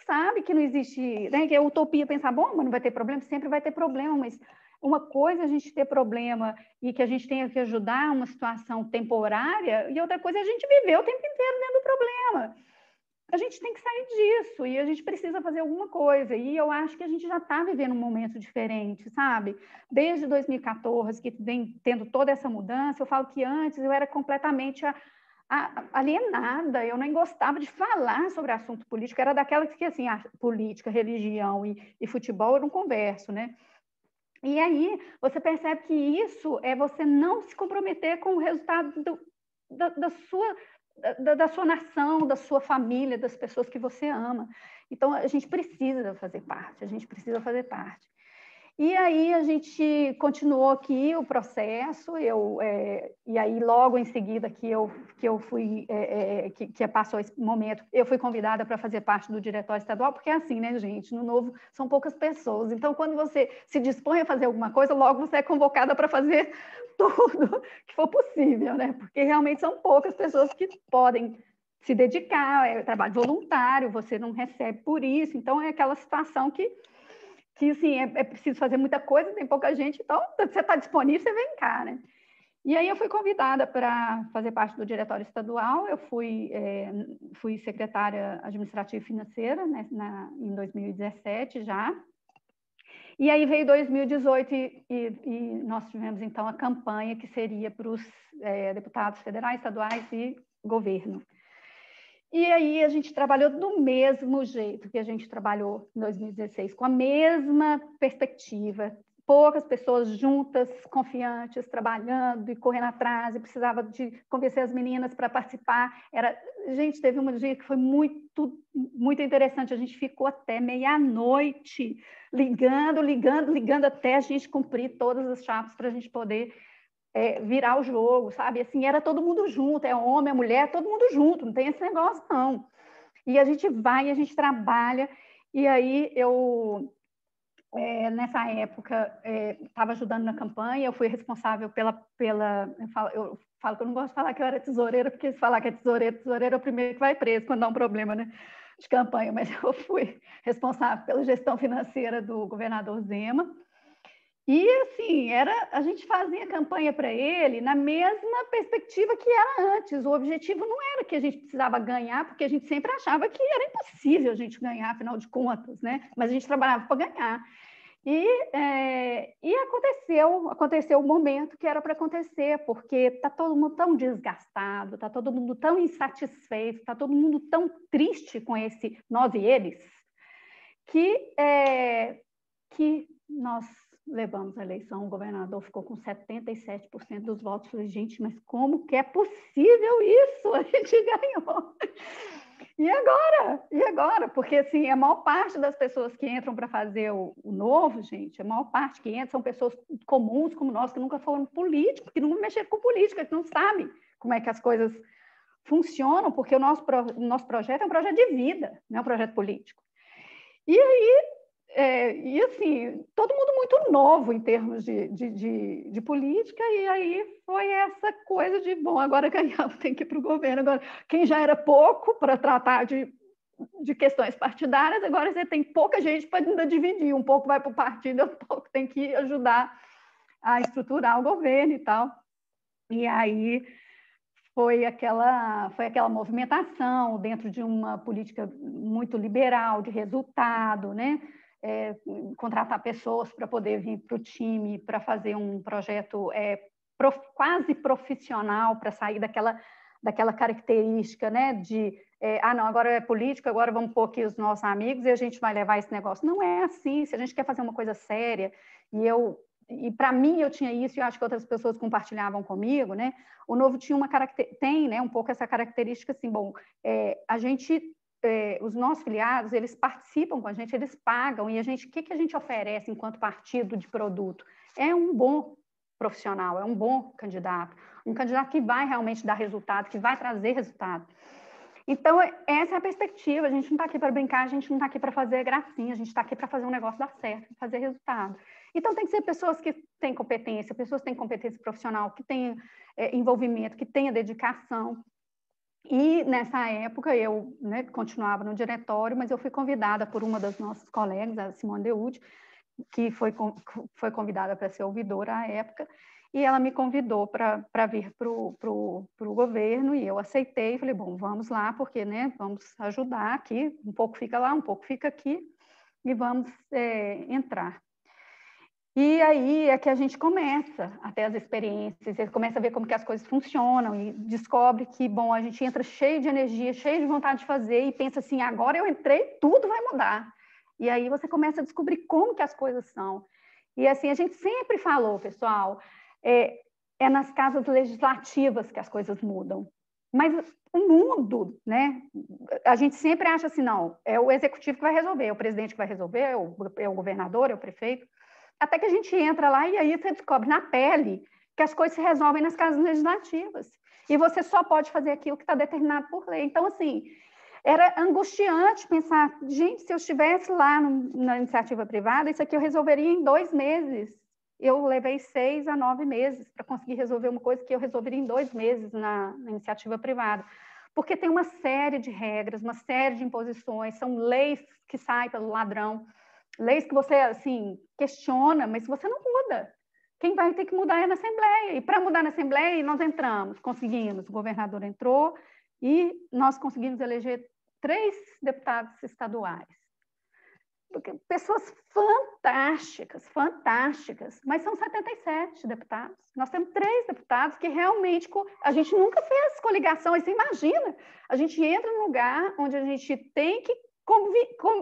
sabe que não existe, né? Que é utopia pensar, bom, mas não vai ter problema, sempre vai ter problema, mas uma coisa é a gente ter problema e que a gente tenha que ajudar uma situação temporária, e outra coisa é a gente viver o tempo inteiro dentro do problema. A gente tem que sair disso e a gente precisa fazer alguma coisa. E eu acho que a gente já está vivendo um momento diferente, sabe? Desde 2014, que vem tendo toda essa mudança, eu falo que antes eu era completamente alienada, eu nem gostava de falar sobre assunto político, era daquela que, assim, política, religião e futebol eu não converso, né? E aí você percebe que isso é você não se comprometer com o resultado da sua nação, da sua família, das pessoas que você ama. Então, a gente precisa fazer parte, E aí a gente continuou aqui o processo, e aí logo em seguida que eu fui, que passou esse momento, eu fui convidada para fazer parte do diretório estadual, porque é assim, né, gente, no Novo são poucas pessoas, então quando você se dispõe a fazer alguma coisa, logo você é convocada para fazer tudo que for possível, né, porque realmente são poucas pessoas que podem se dedicar, é trabalho voluntário, você não recebe por isso, então é aquela situação que assim, é preciso fazer muita coisa, tem pouca gente, então você está disponível, você vem cá, né? E aí eu fui convidada para fazer parte do diretório estadual, eu fui secretária administrativa e financeira, né, em 2017 já, E aí veio 2018 e nós tivemos, então, a campanha que seria para os deputados federais, estaduais e governo. E aí a gente trabalhou do mesmo jeito que a gente trabalhou em 2016, com a mesma perspectiva, poucas pessoas juntas, confiantes, trabalhando e correndo atrás, e precisava de convencer as meninas para participar. Gente, teve um dia que foi muito, muito interessante, a gente ficou até meia-noite, ligando até a gente cumprir todas as chapas para a gente poder virar o jogo, sabe? Assim, era todo mundo junto, é homem, é mulher, todo mundo junto, não tem esse negócio, não. E a gente vai, a gente trabalha, e aí nessa época, estava ajudando na campanha, eu fui responsável eu falo que eu não gosto de falar que eu era tesoureira, porque se falar que é tesoureira é o primeiro que vai preso quando dá um problema, né, de campanha, mas eu fui responsável pela gestão financeira do governador Zema. E, assim, a gente fazia campanha para ele na mesma perspectiva que era antes. O objetivo não era que a gente precisava ganhar, porque a gente sempre achava que era impossível a gente ganhar, afinal de contas, né? Mas a gente trabalhava para ganhar. E aconteceu o momento que era para acontecer, porque está todo mundo tão desgastado, está todo mundo tão insatisfeito, está todo mundo tão triste com esse nós e eles, que nós levamos a eleição, o governador ficou com 77% dos votos. Falei, gente, mas como que é possível isso? A gente ganhou. E agora? Porque, assim, a maior parte das pessoas que entram para fazer o novo, gente, a maior parte que entra são pessoas comuns como nós, que nunca foram políticos, que nunca mexeram com política, que não sabem como é que as coisas funcionam, porque o nosso projeto é um projeto de vida, não é um projeto político. E aí, assim, todo mundo muito novo em termos de política, e aí foi essa coisa de, bom, agora ganhamos, tem que ir para o governo. Agora, quem já era pouco para tratar de questões partidárias, agora você tem pouca gente para ainda dividir, um pouco vai para o partido, um pouco tem que ajudar a estruturar o governo e tal. E aí foi aquela movimentação dentro de uma política muito liberal, de resultado, né? Contratar pessoas para poder vir para o time, para fazer um projeto quase profissional, para sair daquela característica, né, de não, agora é política, agora vamos pôr aqui os nossos amigos e a gente vai levar esse negócio. Não é assim. Se a gente quer fazer uma coisa séria, e para mim eu tinha isso, e eu acho que outras pessoas compartilhavam comigo, né? O Novo tinha tem, né, um pouco essa característica assim, bom, os nossos filiados, eles participam com a gente, eles pagam, e o que a gente oferece enquanto partido de produto? É um bom profissional, é um bom candidato, um candidato que vai realmente dar resultado, que vai trazer resultado. Então, essa é a perspectiva. A gente não está aqui para brincar, a gente não está aqui para fazer gracinha, a gente está aqui para fazer um negócio dar certo, fazer resultado. Então, tem que ser pessoas que têm competência, pessoas que têm competência profissional, que têm envolvimento, que tenham dedicação. E, nessa época, eu, né, continuava no diretório, mas eu fui convidada por uma das nossas colegas, a Simone Deude, que foi convidada para ser ouvidora à época, e ela me convidou para vir para o governo, e eu aceitei, falei, bom, vamos lá, porque, né, vamos ajudar aqui, um pouco fica lá, um pouco fica aqui, e vamos entrar. E aí é que a gente começa a ter as experiências, você começa a ver como que as coisas funcionam, e descobre que, bom, a gente entra cheio de energia, cheio de vontade de fazer, e pensa assim, agora eu entrei, tudo vai mudar. E aí você começa a descobrir como que as coisas são. E assim, a gente sempre falou, pessoal, é nas casas legislativas que as coisas mudam. Mas o mundo, né? A gente sempre acha assim, não, é o executivo que vai resolver, é o presidente que vai resolver, é o governador, é o prefeito. Até que a gente entra lá e aí você descobre na pele que as coisas se resolvem nas casas legislativas. E você só pode fazer aquilo que está determinado por lei. Então, assim, era angustiante pensar, gente, se eu estivesse lá na iniciativa privada, isso aqui eu resolveria em 2 meses. Eu levei 6 a 9 meses para conseguir resolver uma coisa que eu resolveria em 2 meses na iniciativa privada. Porque tem uma série de regras, uma série de imposições, são leis que saem pelo ladrão, leis que você, assim, questiona, mas você não muda. Quem vai ter que mudar é na Assembleia. E para mudar na Assembleia, nós entramos, conseguimos, o governador entrou e nós conseguimos eleger 3 deputados estaduais. pessoas fantásticas, fantásticas, mas são 77 deputados. Nós temos 3 deputados que realmente a gente nunca fez coligação. Aí você imagina, a gente entra num lugar onde a gente tem que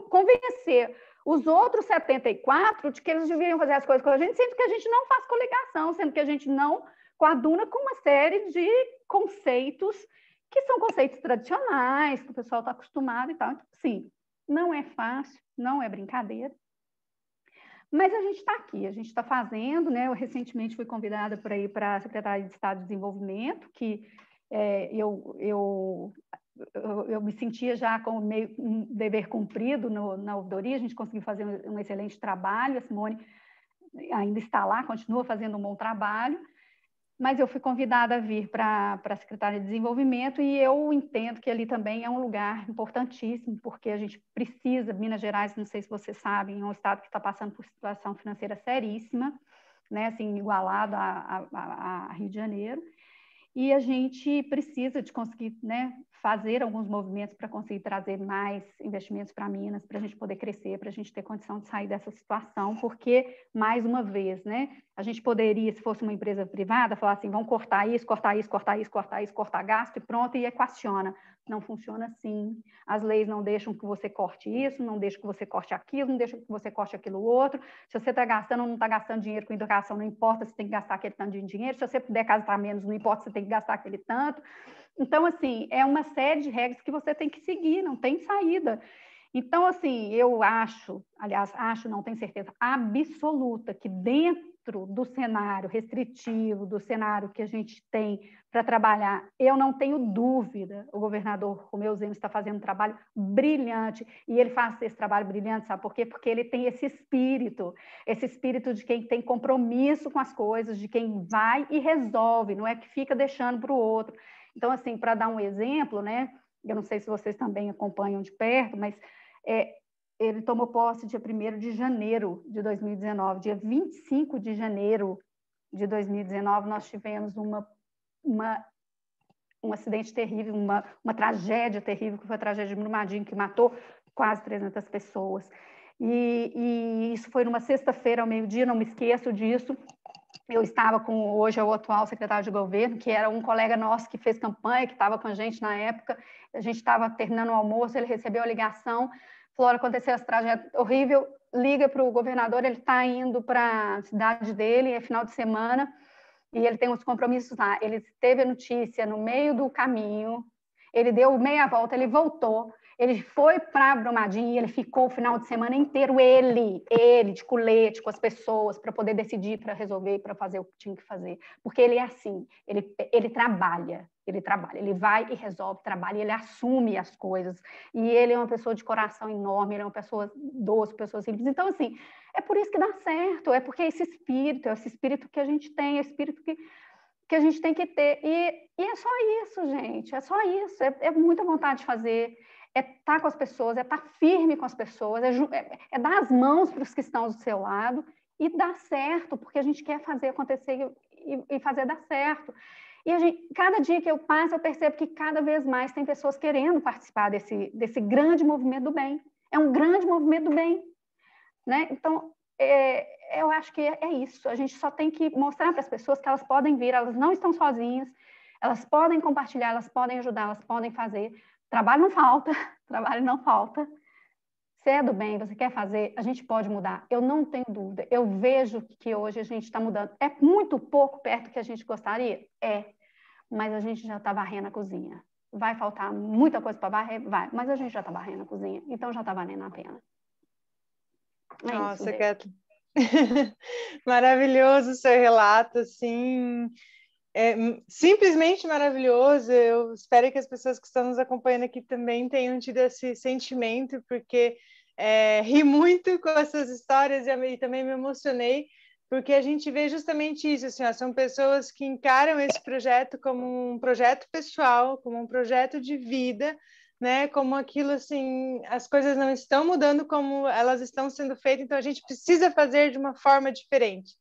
convencer os outros 74 de que eles deveriam fazer as coisas com a gente, sendo que a gente não faz coligação, sendo que a gente não coaduna com uma série de conceitos que são conceitos tradicionais, que o pessoal está acostumado e tal. Então, sim, não é fácil, não é brincadeira, mas a gente está aqui, a gente está fazendo, né? Eu recentemente fui convidada para ir para a Secretaria de Estado de Desenvolvimento, que eu me sentia já com meio um dever cumprido na ouvidoria, a gente conseguiu fazer um excelente trabalho, a Simone ainda está lá, continua fazendo um bom trabalho, mas eu fui convidada a vir para a Secretaria de Desenvolvimento e eu entendo que ali também é um lugar importantíssimo, porque a gente precisa, Minas Gerais, não sei se vocês sabem, é um estado que está passando por situação financeira seríssima, né, assim, igualado a Rio de Janeiro, e a gente precisa de conseguir, né, fazer alguns movimentos para conseguir trazer mais investimentos para Minas, para a gente poder crescer, para a gente ter condição de sair dessa situação, porque, mais uma vez, né, a gente poderia, se fosse uma empresa privada, falar assim, vamos cortar isso, cortar isso, cortar isso, cortar isso, cortar gasto e pronto, e equaciona. Não funciona assim. As leis não deixam que você corte isso, não deixam que você corte aquilo, não deixam que você corte aquilo outro. Se você está gastando ou não está gastando dinheiro com educação, não importa, você tem que gastar aquele tanto de dinheiro. Se você puder gastar menos, não importa, você tem que gastar aquele tanto. Então, assim, é uma série de regras que você tem que seguir, não tem saída. Então, assim, eu acho, aliás, não tenho certeza absoluta que dentro do cenário restritivo, do cenário que a gente tem para trabalhar, eu não tenho dúvida, o governador Romeu Zema está fazendo um trabalho brilhante, e ele faz esse trabalho brilhante, sabe por quê? Porque ele tem esse espírito de quem tem compromisso com as coisas, de quem vai e resolve, não é que fica deixando para o outro. Então, assim, para dar um exemplo, né, eu não sei se vocês também acompanham de perto, mas ele tomou posse dia 1º de janeiro de 2019. Dia 25 de janeiro de 2019, nós tivemos um acidente terrível, uma tragédia terrível, que foi a tragédia de Brumadinho, que matou quase 300 pessoas. E isso foi numa sexta-feira ao meio-dia, não me esqueço disso. Eu estava com, hoje, o atual secretário de governo, que era um colega nosso que fez campanha, que estava com a gente na época. A gente estava terminando o almoço, ele recebeu a ligação, falou, aconteceu essa tragédia horrível, liga para o governador, ele está indo para a cidade dele, é final de semana, e ele tem uns compromissos lá. Ele teve a notícia no meio do caminho, ele deu meia volta, ele voltou, ele foi para Brumadinho e ele ficou o final de semana inteiro, ele de colete, com as pessoas, para poder decidir, para resolver, para fazer o que tinha que fazer. Porque ele é assim, ele trabalha, ele vai e resolve, trabalha, ele assume as coisas. E ele é uma pessoa de coração enorme, ele é uma pessoa doce, pessoa simples. Então, assim, é por isso que dá certo, é porque é esse espírito que a gente tem, é esse espírito que a gente tem que ter. E é só isso, gente, é só isso, é muita vontade de fazer, é estar com as pessoas, é estar firme com as pessoas, é dar as mãos para os que estão do seu lado e dar certo, porque a gente quer fazer acontecer e fazer dar certo. E cada dia que eu passo, eu percebo que cada vez mais tem pessoas querendo participar desse grande movimento do bem. É um grande movimento do bem, né? Então, eu acho que é isso. A gente só tem que mostrar para as pessoas que elas podem vir, elas não estão sozinhas, elas podem compartilhar, elas podem ajudar, elas podem fazer. Trabalho não falta, trabalho não falta. Você é do bem, você quer fazer, a gente pode mudar. Eu não tenho dúvida. Eu vejo que hoje a gente está mudando. É muito pouco perto do que a gente gostaria? Mas a gente já está varrendo a cozinha. Vai faltar muita coisa para varrer? Vai, mas a gente já está varrendo a cozinha, então já está valendo a pena. Nossa, Kathleen. Maravilhoso o seu relato, assim, simplesmente maravilhoso. Eu espero que as pessoas que estão nos acompanhando aqui também tenham tido esse sentimento, porque ri muito com essas histórias e também me emocionei, porque a gente vê justamente isso, assim, ó, são pessoas que encaram esse projeto como um projeto pessoal, como um projeto de vida, né? Como aquilo, assim, as coisas não estão mudando como elas estão sendo feitas, então a gente precisa fazer de uma forma diferente.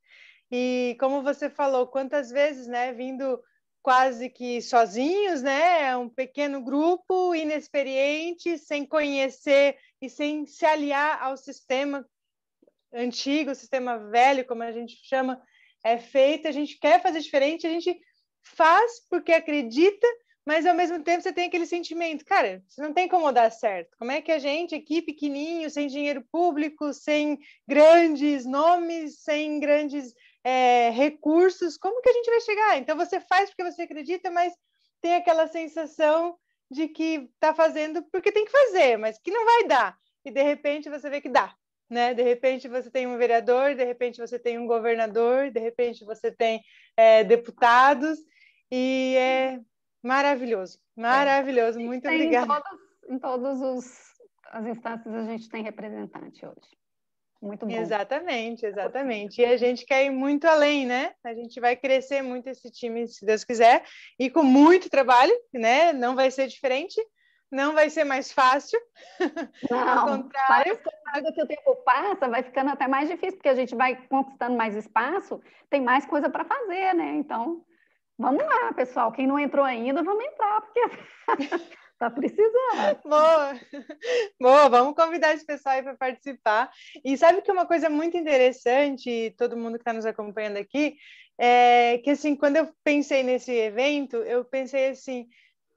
E como você falou, quantas vezes, né, vindo quase que sozinhos, né? É um pequeno grupo, inexperiente, sem conhecer e sem se aliar ao sistema antigo, o sistema velho, como a gente chama, é feito. A gente quer fazer diferente, a gente faz porque acredita, mas ao mesmo tempo você tem aquele sentimento, cara, você não tem como dar certo. Como é que a gente, aqui pequenininho, sem dinheiro público, sem grandes nomes, sem grandes recursos, como que a gente vai chegar? Então você faz porque você acredita, mas tem aquela sensação de que está fazendo porque tem que fazer, mas que não vai dar. E de repente você vê que dá, né? De repente você tem um vereador, de repente você tem um governador, de repente você tem deputados, e é maravilhoso, maravilhoso. Muito obrigada. Em todas as instâncias a gente tem representante hoje. Muito bom. Exatamente, exatamente. E a gente quer ir muito além, né? A gente vai crescer muito esse time, se Deus quiser, e com muito trabalho, né? Não vai ser diferente, não vai ser mais fácil. Não, parece que à medida que o tempo passa, vai ficando até mais difícil, porque a gente vai conquistando mais espaço, tem mais coisa para fazer, né? Então, vamos lá, pessoal. Quem não entrou ainda, vamos entrar, porque está precisando. Boa. Boa, vamos convidar esse pessoal aí para participar. E sabe que uma coisa muito interessante, todo mundo que está nos acompanhando aqui, é que assim, quando eu pensei nesse evento, eu pensei assim,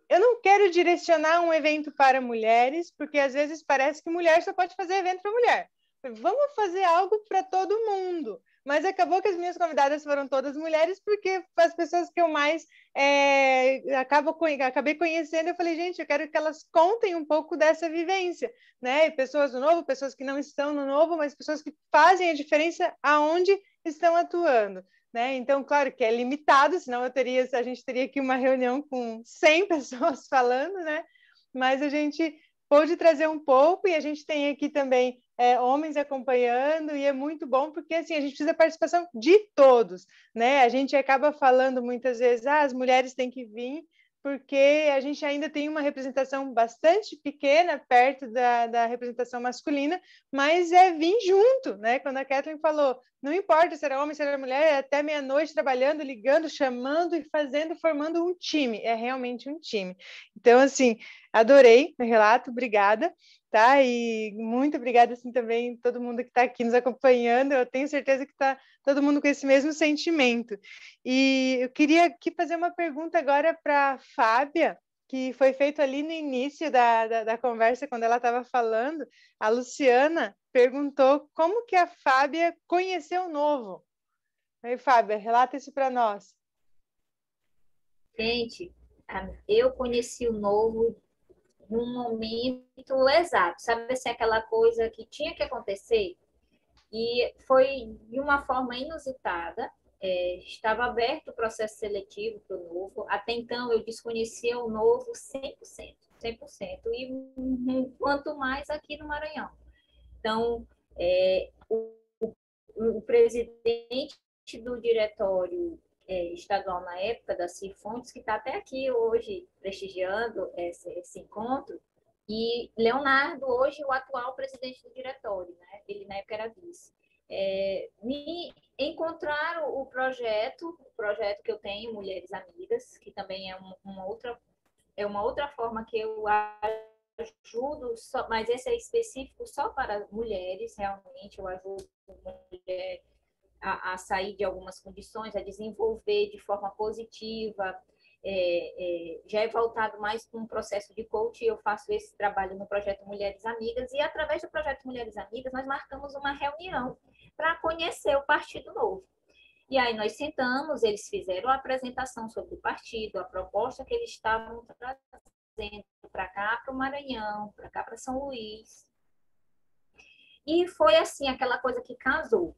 eu não quero direcionar um evento para mulheres, porque às vezes parece que mulher só pode fazer evento para mulher. Vamos fazer algo para todo mundo. Mas acabou que as minhas convidadas foram todas mulheres, porque as pessoas que eu mais acabei conhecendo, eu falei, gente, eu quero que elas contem um pouco dessa vivência, né? E pessoas do Novo, pessoas que não estão no Novo, mas pessoas que fazem a diferença aonde estão atuando. Né? Então, claro que é limitado, senão a gente teria aqui uma reunião com 100 pessoas falando, né? Mas a gente pôde trazer um pouco, e a gente tem aqui também homens acompanhando, e é muito bom, porque assim, a gente precisa da participação de todos, né? A gente acaba falando muitas vezes, as mulheres têm que vir, porque a gente ainda tem uma representação bastante pequena perto da representação masculina, mas é vir junto, né? Quando a Kathleen falou, não importa se era homem, se era mulher, é até meia-noite trabalhando, ligando, chamando e fazendo, formando um time, é realmente um time. Então, assim, adorei o relato, obrigada, tá? E muito obrigada, assim, também todo mundo que está aqui nos acompanhando, eu tenho certeza que está todo mundo com esse mesmo sentimento. E eu queria aqui fazer uma pergunta agora para a Fábia, que foi feito ali no início da conversa, quando ela estava falando. A Luciana perguntou como que a Fábia conheceu o Novo. Aí, Fábia, relata isso para nós. Gente, eu conheci o Novo num momento exato, sabe assim, aquela coisa que tinha que acontecer, e foi de uma forma inusitada. Estava aberto o processo seletivo para o Novo. Até então, eu desconhecia o Novo 100%, 100%, e quanto mais aqui no Maranhão. Então, o presidente do diretório estadual na época, da Cir Fontes, que está até aqui hoje prestigiando esse encontro, e Leonardo, hoje o atual presidente do diretório, né? Ele na época era vice. Me encontraram o projeto que eu tenho, Mulheres Amigas, que também é uma outra forma que eu ajudo, mas esse é específico só para mulheres, realmente. Eu ajudo mulher a sair de algumas condições, a desenvolver de forma positiva. Já é voltado mais para um processo de coaching. Eu faço esse trabalho no projeto Mulheres Amigas, e através do projeto Mulheres Amigas nós marcamos uma reunião para conhecer o Partido Novo. E aí nós sentamos, eles fizeram a apresentação sobre o partido, a proposta que eles estavam trazendo para cá, para o Maranhão, para cá, para São Luís. E foi assim, aquela coisa que casou.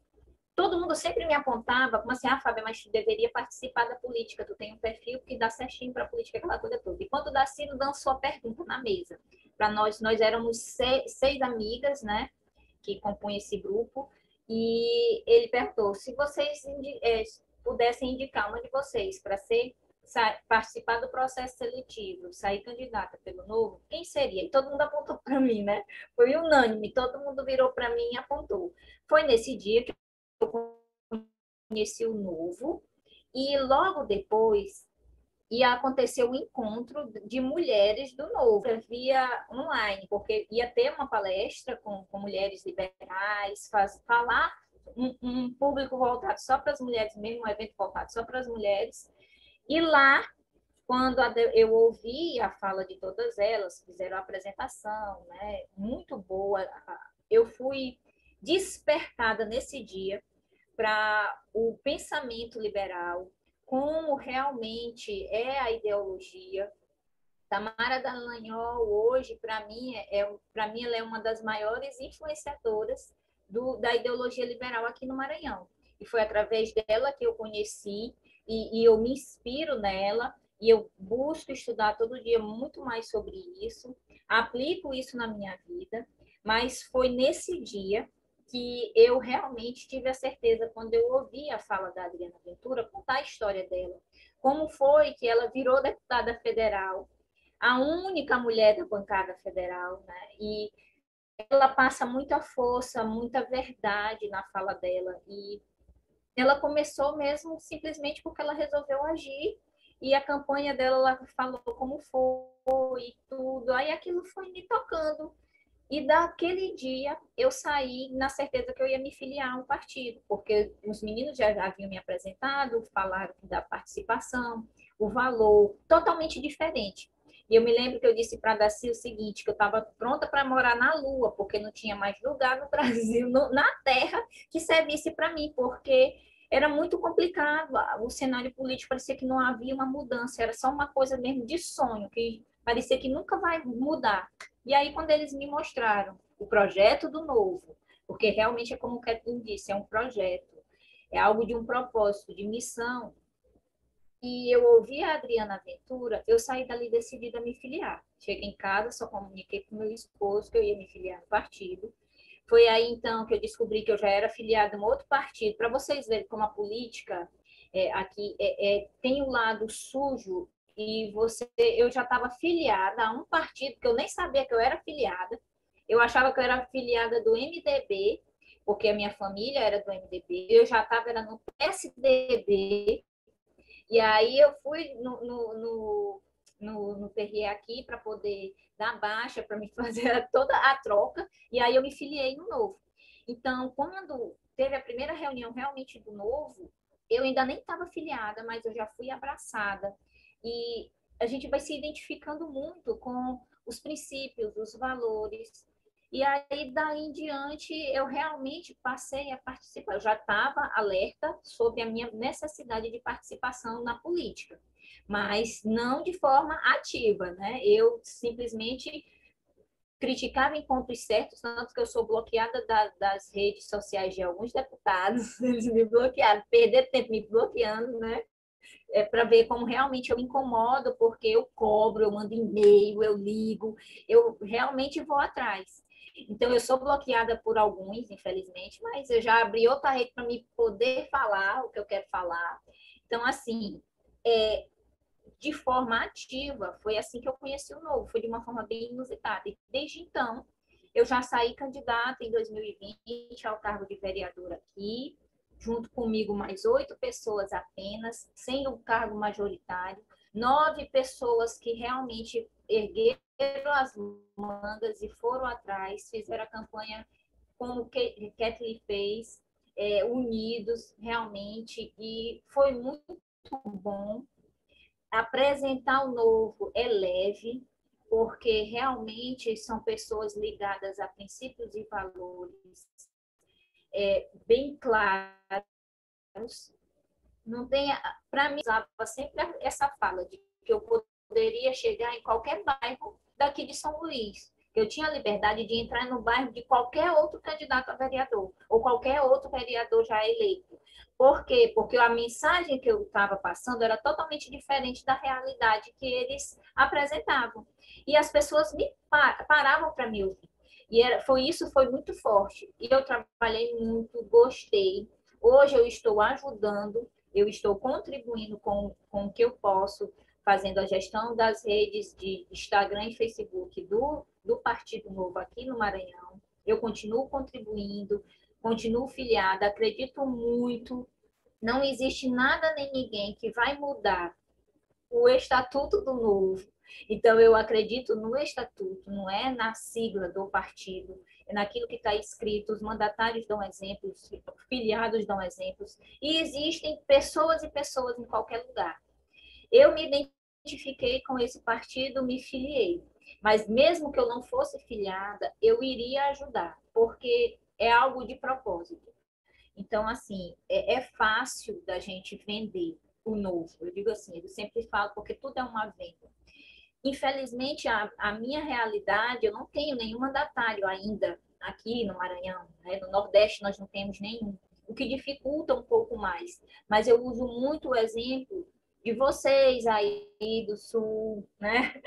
Todo mundo sempre me apontava como assim, Fábia, mas tu deveria participar da política, tu tem um perfil que dá certinho para a política, aquela coisa toda. E quando o Darcílio lançou a pergunta na mesa, para nós éramos seis amigas, né, que compunham esse grupo, e ele perguntou se vocês pudessem indicar uma de vocês para participar do processo seletivo, sair candidata pelo Novo, quem seria? E todo mundo apontou para mim, né? Foi unânime, todo mundo virou para mim e apontou. Foi nesse dia que eu conheci o Novo, e logo depois e aconteceu o encontro de mulheres do Novo, via online, porque ia ter uma palestra com mulheres liberais, falar um público voltado só para as mulheres, mesmo um evento voltado só para as mulheres. E lá, quando eu ouvi a fala de todas elas, fizeram a apresentação, né, muito boa, eu fui despertada nesse dia para o pensamento liberal, como realmente é a ideologia. Tamara Dallagnol, hoje, para mim, ela é uma das maiores influenciadoras da ideologia liberal aqui no Maranhão. E foi através dela que eu conheci, e eu me inspiro nela, e eu busco estudar todo dia muito mais sobre isso, aplico isso na minha vida, mas foi nesse dia que eu realmente tive a certeza, quando eu ouvi a fala da Adriana Ventura, contar a história dela. Como foi que ela virou deputada federal, a única mulher da bancada federal, né? E ela passa muita força, muita verdade na fala dela. E ela começou mesmo simplesmente porque ela resolveu agir. E a campanha dela, ela falou como foi e tudo. Aí aquilo foi me tocando. E daquele dia eu saí na certeza que eu ia me filiar a um partido, porque os meninos já haviam me apresentado, falaram da participação, o valor, totalmente diferente. E eu me lembro que eu disse para a Daci o seguinte, que eu estava pronta para morar na Lua, porque não tinha mais lugar no Brasil, na Terra, que servisse para mim, porque era muito complicado, o cenário político parecia que não havia uma mudança, era só uma coisa mesmo de sonho, que parecia que nunca vai mudar. E aí, quando eles me mostraram o projeto do Novo, porque realmente é como o Kathleen disse, é um projeto, é algo de um propósito, de missão, e eu ouvi a Adriana Ventura, eu saí dali decidida a me filiar. Cheguei em casa, só comuniquei com meu esposo que eu ia me filiar no partido. Foi aí, então, que eu descobri que eu já era filiada a um outro partido. Para vocês verem como a política aqui tem o lado sujo, e eu já estava filiada a um partido que eu nem sabia que eu era filiada. Eu achava que eu era filiada do MDB, porque a minha família era do MDB. Eu já estava no PSDB. E aí eu fui no TRE aqui para poder dar baixa, para me fazer toda a troca, e aí eu me filiei no Novo. Então, quando teve a primeira reunião realmente do Novo, eu ainda nem estava filiada, mas eu já fui abraçada. E a gente vai se identificando muito com os princípios, os valores. E aí, daí em diante, eu realmente passei a participar. Eu já estava alerta sobre a minha necessidade de participação na política, mas não de forma ativa, né? Eu simplesmente criticava encontros certos, tanto que eu sou bloqueada das redes sociais de alguns deputados, eles me bloquearam, perder tempo me bloqueando, né? Para ver como realmente eu me incomodo, porque eu cobro, eu mando e-mail, eu ligo, eu realmente vou atrás. Então, eu sou bloqueada por alguns, infelizmente, mas eu já abri outra rede para me poder falar o que eu quero falar. Então, assim, de forma ativa, foi assim que eu conheci o Novo, foi de uma forma bem inusitada. E desde então, eu já saí candidata em 2020 ao cargo de vereadora aqui, junto comigo mais 8 pessoas apenas, sem o cargo majoritário, 9 pessoas que realmente ergueram as mangas e foram atrás, fizeram a campanha como que Kathleen fez, unidos realmente, e foi muito bom. Apresentar o Novo é leve, porque realmente são pessoas ligadas a princípios e valores bem claros. Não tem, para mim, usava sempre essa fala de que eu poderia chegar em qualquer bairro daqui de São Luís. Eu tinha a liberdade de entrar no bairro de qualquer outro candidato a vereador, ou qualquer outro vereador já eleito. Por quê? Porque a mensagem que eu estava passando era totalmente diferente da realidade que eles apresentavam. E as pessoas me paravam para me ouvir. E foi muito forte. E eu trabalhei muito, gostei. Hoje eu estou ajudando, eu estou contribuindo com o que eu posso, fazendo a gestão das redes de Instagram e Facebook do Partido Novo aqui no Maranhão. Eu continuo contribuindo, continuo filiada, acredito muito. Não existe nada nem ninguém que vai mudar o Estatuto do Novo. Então, eu acredito no Estatuto, não é na sigla do partido, é naquilo que está escrito, os mandatários dão exemplos, os filiados dão exemplos, e existem pessoas e pessoas em qualquer lugar. Eu me identifiquei com esse partido, me filiei, mas mesmo que eu não fosse filiada, eu iria ajudar, porque é algo de propósito. Então, assim, é fácil da gente vender o novo. Eu digo assim, eu sempre falo, porque tudo é uma venda. Infelizmente, a minha realidade, eu não tenho nenhum mandatário ainda aqui no Maranhão, né? No Nordeste nós não temos nenhum, o que dificulta um pouco mais. Mas eu uso muito o exemplo de vocês aí do Sul, né?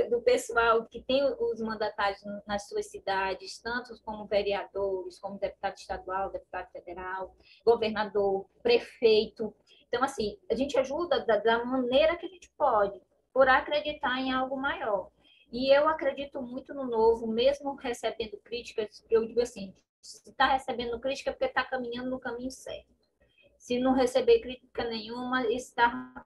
Do pessoal que tem os mandatários nas suas cidades, tanto como vereadores, como deputado estadual, deputado federal, governador, prefeito. Então, assim, a gente ajuda da maneira que a gente pode, por acreditar em algo maior. E eu acredito muito no novo, mesmo recebendo críticas, eu digo assim, se está recebendo crítica é porque está caminhando no caminho certo. Se não receber crítica nenhuma, está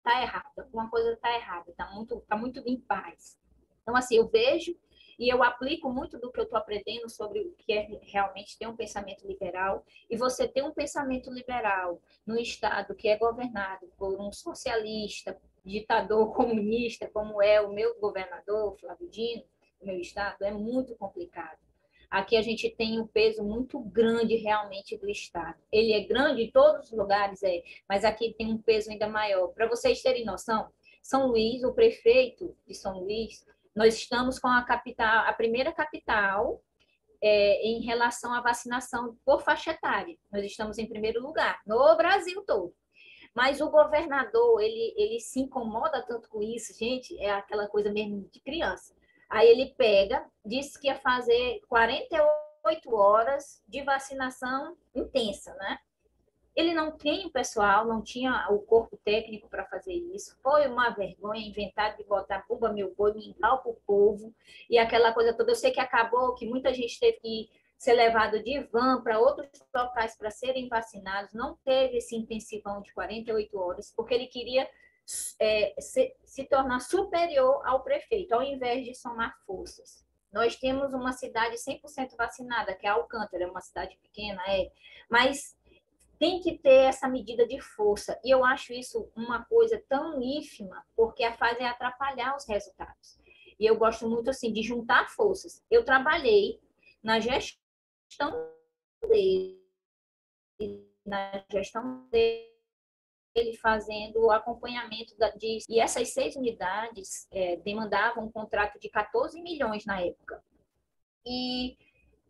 errado, alguma coisa está errada, está muito em paz. Então, assim, eu vejo e eu aplico muito do que eu estou aprendendo sobre o que é realmente ter um pensamento liberal. E você ter um pensamento liberal no Estado que é governado por um socialista, ditador comunista, como é o meu governador, Flávio Dino, o meu Estado, é muito complicado. Aqui a gente tem um peso muito grande realmente do Estado. Ele é grande em todos os lugares, mas aqui tem um peso ainda maior. Para vocês terem noção, São Luís, o prefeito de São Luís, nós estamos com a capital, a primeira capital em relação à vacinação por faixa etária. Nós estamos em primeiro lugar, no Brasil todo. Mas o governador, ele se incomoda tanto com isso, gente, é aquela coisa mesmo de criança. Aí ele pega, disse que ia fazer 48 horas de vacinação intensa, né? Ele não tem o pessoal, não tinha o corpo técnico para fazer isso. Foi uma vergonha inventar de botar Bumba Meu Boi, mingau para o povo e aquela coisa toda. Eu sei que acabou, que muita gente teve que ser levado de van para outros locais para serem vacinados. Não teve esse intensivão de 48 horas, porque ele queria se tornar superior ao prefeito, ao invés de somar forças. Nós temos uma cidade 100% vacinada, que é Alcântara, é uma cidade pequena, mas tem que ter essa medida de força. E eu acho isso uma coisa tão ínfima, porque a fase é atrapalhar os resultados. E eu gosto muito assim de juntar forças. Eu trabalhei na gestão dele, na gestão dele fazendo o acompanhamento disso. E essas 6 unidades demandavam um contrato de 14 milhões na época. E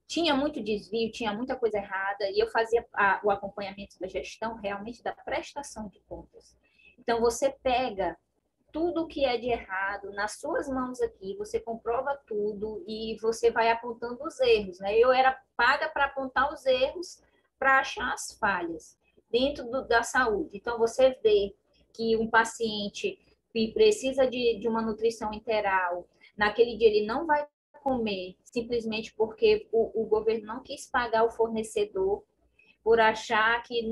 tinha muito desvio, tinha muita coisa errada, e eu fazia o acompanhamento da gestão realmente da prestação de contas. Então, você pega tudo o que é de errado nas suas mãos aqui, você comprova tudo e você vai apontando os erros, né? Eu era paga para apontar os erros, para achar as falhas dentro da saúde. Então, você vê que um paciente que precisa de uma nutrição integral, naquele dia ele não vai comer, simplesmente porque o governo não quis pagar o fornecedor, por achar que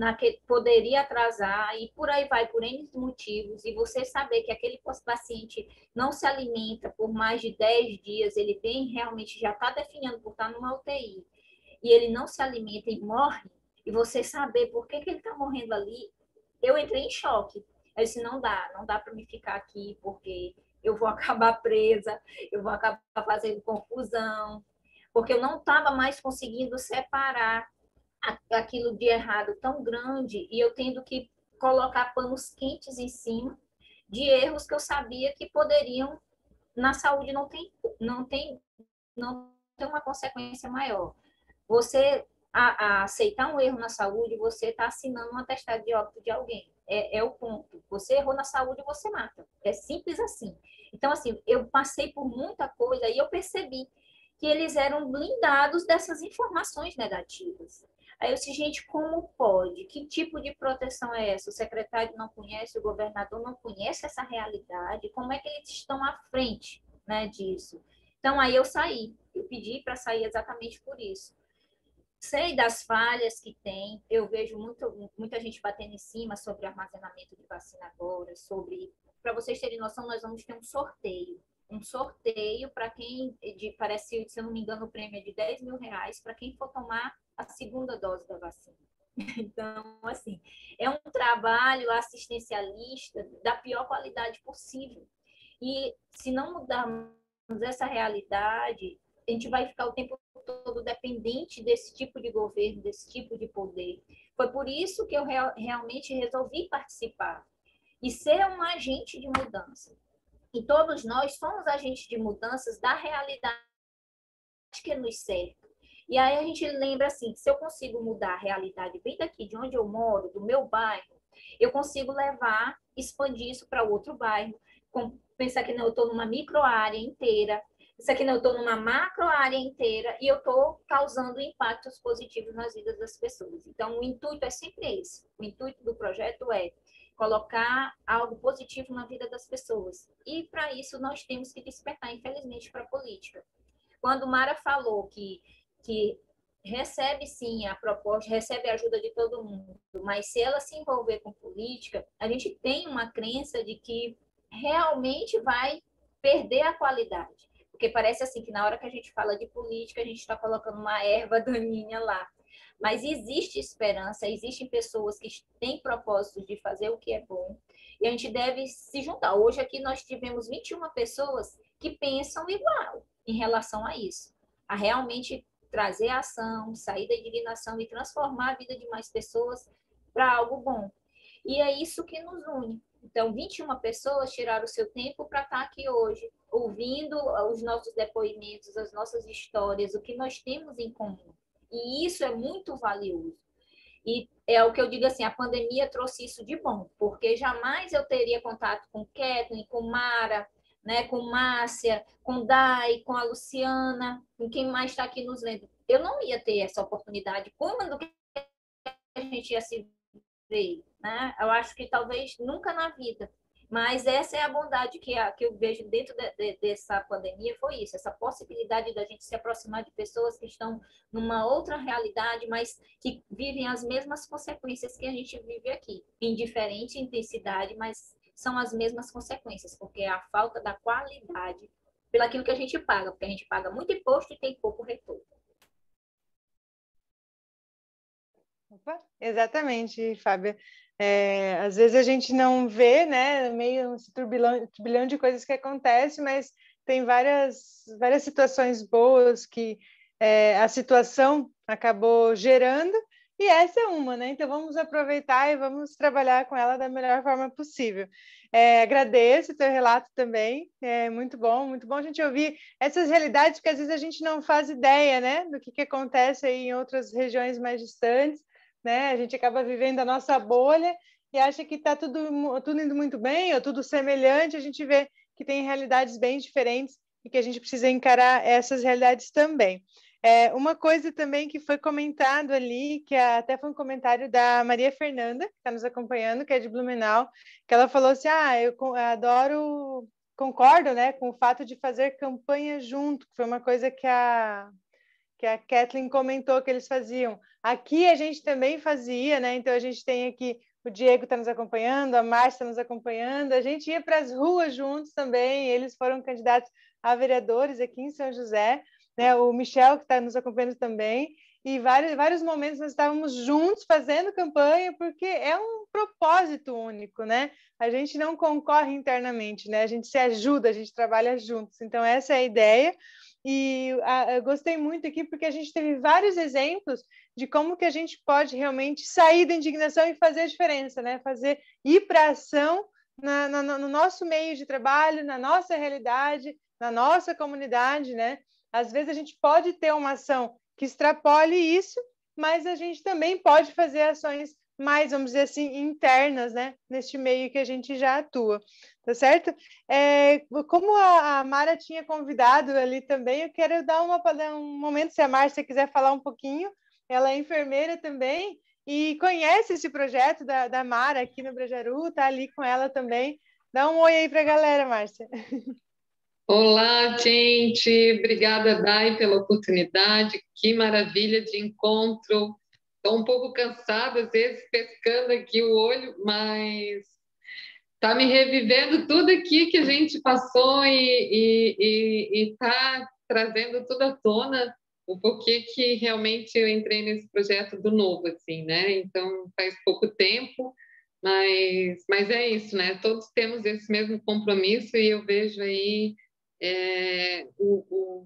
poderia atrasar, e por aí vai, por N motivos, e você saber que aquele paciente não se alimenta por mais de 10 dias, ele vem realmente, já está definhando por estar numa UTI, e ele não se alimenta e morre, e você saber por que ele está morrendo ali, eu entrei em choque. Eu disse, não dá para me ficar aqui, porque eu vou acabar presa, eu vou acabar fazendo confusão, porque eu não estava mais conseguindo separar aquilo de errado tão grande e eu tendo que colocar panos quentes em cima de erros que eu sabia que poderiam, na saúde não tem uma consequência maior. Você aceitar um erro na saúde, você está assinando um atestado de óbito de alguém. É o ponto. Você errou na saúde, você mata. É simples assim. Então, assim, eu passei por muita coisa e eu percebi que eles eram blindados dessas informações negativas. Aí eu disse, gente, como pode? Que tipo de proteção é essa? O secretário não conhece, o governador não conhece essa realidade. Como é que eles estão à frente, né, disso? Então, aí eu saí. Eu pedi para sair exatamente por isso. sei das falhas que tem, eu vejo muita gente batendo em cima sobre o armazenamento de vacina agora, para vocês terem noção, nós vamos ter um sorteio para quem, parece, se eu não me engano, o prêmio é de R$ 10.000 para quem for tomar a segunda dose da vacina. Então, assim, é um trabalho assistencialista da pior qualidade possível. E se não mudarmos essa realidade, a gente vai ficar o tempo todo dependente desse tipo de governo, desse tipo de poder. Foi por isso que eu realmente resolvi participar e ser um agente de mudança. E todos nós somos agentes de mudanças da realidade que nos cerca. E aí a gente lembra assim, se eu consigo mudar a realidade bem daqui de onde eu moro, do meu bairro, eu consigo levar, expandir isso para outro bairro, pensar que não, eu estou numa micro área inteira, pensar que não, eu estou numa macro área inteira e eu estou causando impactos positivos nas vidas das pessoas. Então, o intuito é sempre esse. O intuito do projeto é colocar algo positivo na vida das pessoas. E, para isso, nós temos que despertar, infelizmente, para a política. Quando Mara falou que recebe sim a proposta, recebe a ajuda de todo mundo, mas se ela se envolver com política, a gente tem uma crença de que realmente vai perder a qualidade. Porque parece assim que na hora que a gente fala de política, a gente está colocando uma erva daninha lá. Mas existe esperança, existem pessoas que têm propósitos de fazer o que é bom, e a gente deve se juntar. Hoje aqui nós tivemos 21 pessoas que pensam igual em relação a isso, a realmente trazer ação, sair da indignação e transformar a vida de mais pessoas para algo bom. E é isso que nos une. Então, 21 pessoas tiraram o seu tempo para estar aqui hoje, ouvindo os nossos depoimentos, as nossas histórias, o que nós temos em comum. E isso é muito valioso. E é o que eu digo assim, a pandemia trouxe isso de bom, porque jamais eu teria contato com Kathleen, com Mara, né, com Márcia, com Dai, com a Luciana, com quem mais está aqui nos lendo. Eu não ia ter essa oportunidade. Quando que a gente ia se ver? Né? Eu acho que talvez nunca na vida. Mas essa é a bondade que eu vejo dentro dessa pandemia, foi isso, essa possibilidade da gente se aproximar de pessoas que estão numa outra realidade, mas que vivem as mesmas consequências que a gente vive aqui, em diferente intensidade, mas são as mesmas consequências, porque é a falta da qualidade pelaquilo que a gente paga, porque a gente paga muito imposto e tem pouco retorno. Opa, exatamente, Fábia. Às vezes a gente não vê, né, meio esse turbilhão de coisas que acontece, mas tem várias situações boas que a situação acabou gerando, e essa é uma, né? Então vamos aproveitar e vamos trabalhar com ela da melhor forma possível. Agradeço o teu relato também, é muito bom a gente ouvir essas realidades, porque às vezes a gente não faz ideia, né, do que acontece aí em outras regiões mais distantes, né? A gente acaba vivendo a nossa bolha e acha que está tudo indo muito bem, ou tudo semelhante. A gente vê que tem realidades bem diferentes e que a gente precisa encarar essas realidades também. Uma coisa também que foi comentado ali, que até foi um comentário da Maria Fernanda, que está nos acompanhando, que é de Blumenau, que ela falou assim, eu concordo, né, com o fato de fazer campanha junto, que foi uma coisa que a Kathleen comentou que eles faziam. Aqui a gente também fazia, né? Então a gente tem aqui, o Diego está nos acompanhando, a Márcia está nos acompanhando, a gente ia para as ruas juntos também, eles foram candidatos a vereadores aqui em São José, né? O Michel, que está nos acompanhando também, e vários momentos nós estávamos juntos fazendo campanha, porque é um propósito único, né? A gente não concorre internamente, né? A gente se ajuda, a gente trabalha juntos. Então essa é a ideia. E eu gostei muito aqui porque a gente teve vários exemplos de como que a gente pode realmente sair da indignação e fazer a diferença, né? Ir para a ação no nosso meio de trabalho, na nossa realidade, na nossa comunidade, né? Às vezes a gente pode ter uma ação que extrapole isso, mas a gente também pode fazer ações mais, vamos dizer assim, internas, né? Neste meio que a gente já atua, tá certo? Como a Mara tinha convidado ali também, eu quero dar um momento, se a Márcia quiser falar um pouquinho, ela é enfermeira também e conhece esse projeto da Mara aqui no Brajaru, tá ali com ela também. Dá um oi aí para a galera, Márcia. Olá, gente. Obrigada, Dai, pela oportunidade. Que maravilha de encontro. Estou um pouco cansada, às vezes, pescando aqui o olho, mas está me revivendo tudo aqui que a gente passou e está trazendo tudo à tona o porquê que realmente eu entrei nesse projeto do novo, assim, né? Então, faz pouco tempo, mas é isso, né? Todos temos esse mesmo compromisso e eu vejo aí o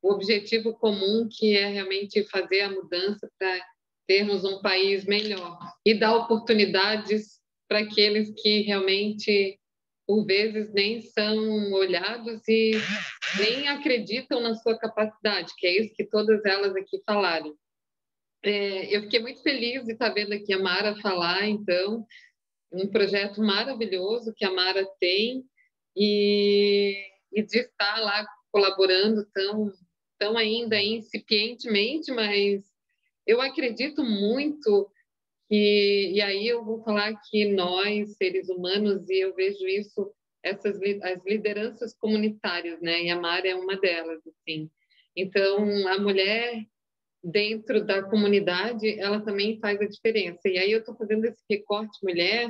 objetivo comum, que é realmente fazer a mudança para termos um país melhor e dar oportunidades para aqueles que realmente, por vezes, nem são olhados e nem acreditam na sua capacidade, que é isso que todas elas aqui falaram. Eu fiquei muito feliz de estar vendo aqui a Mara falar, então, um projeto maravilhoso que a Mara tem e de estar lá colaborando tão ainda incipientemente, mas eu acredito muito e aí eu vou falar que nós, seres humanos, e eu vejo isso, as lideranças comunitárias, né? E a Mara é uma delas, assim. Então, a mulher dentro da comunidade, ela também faz a diferença. E aí eu estou fazendo esse recorte mulher,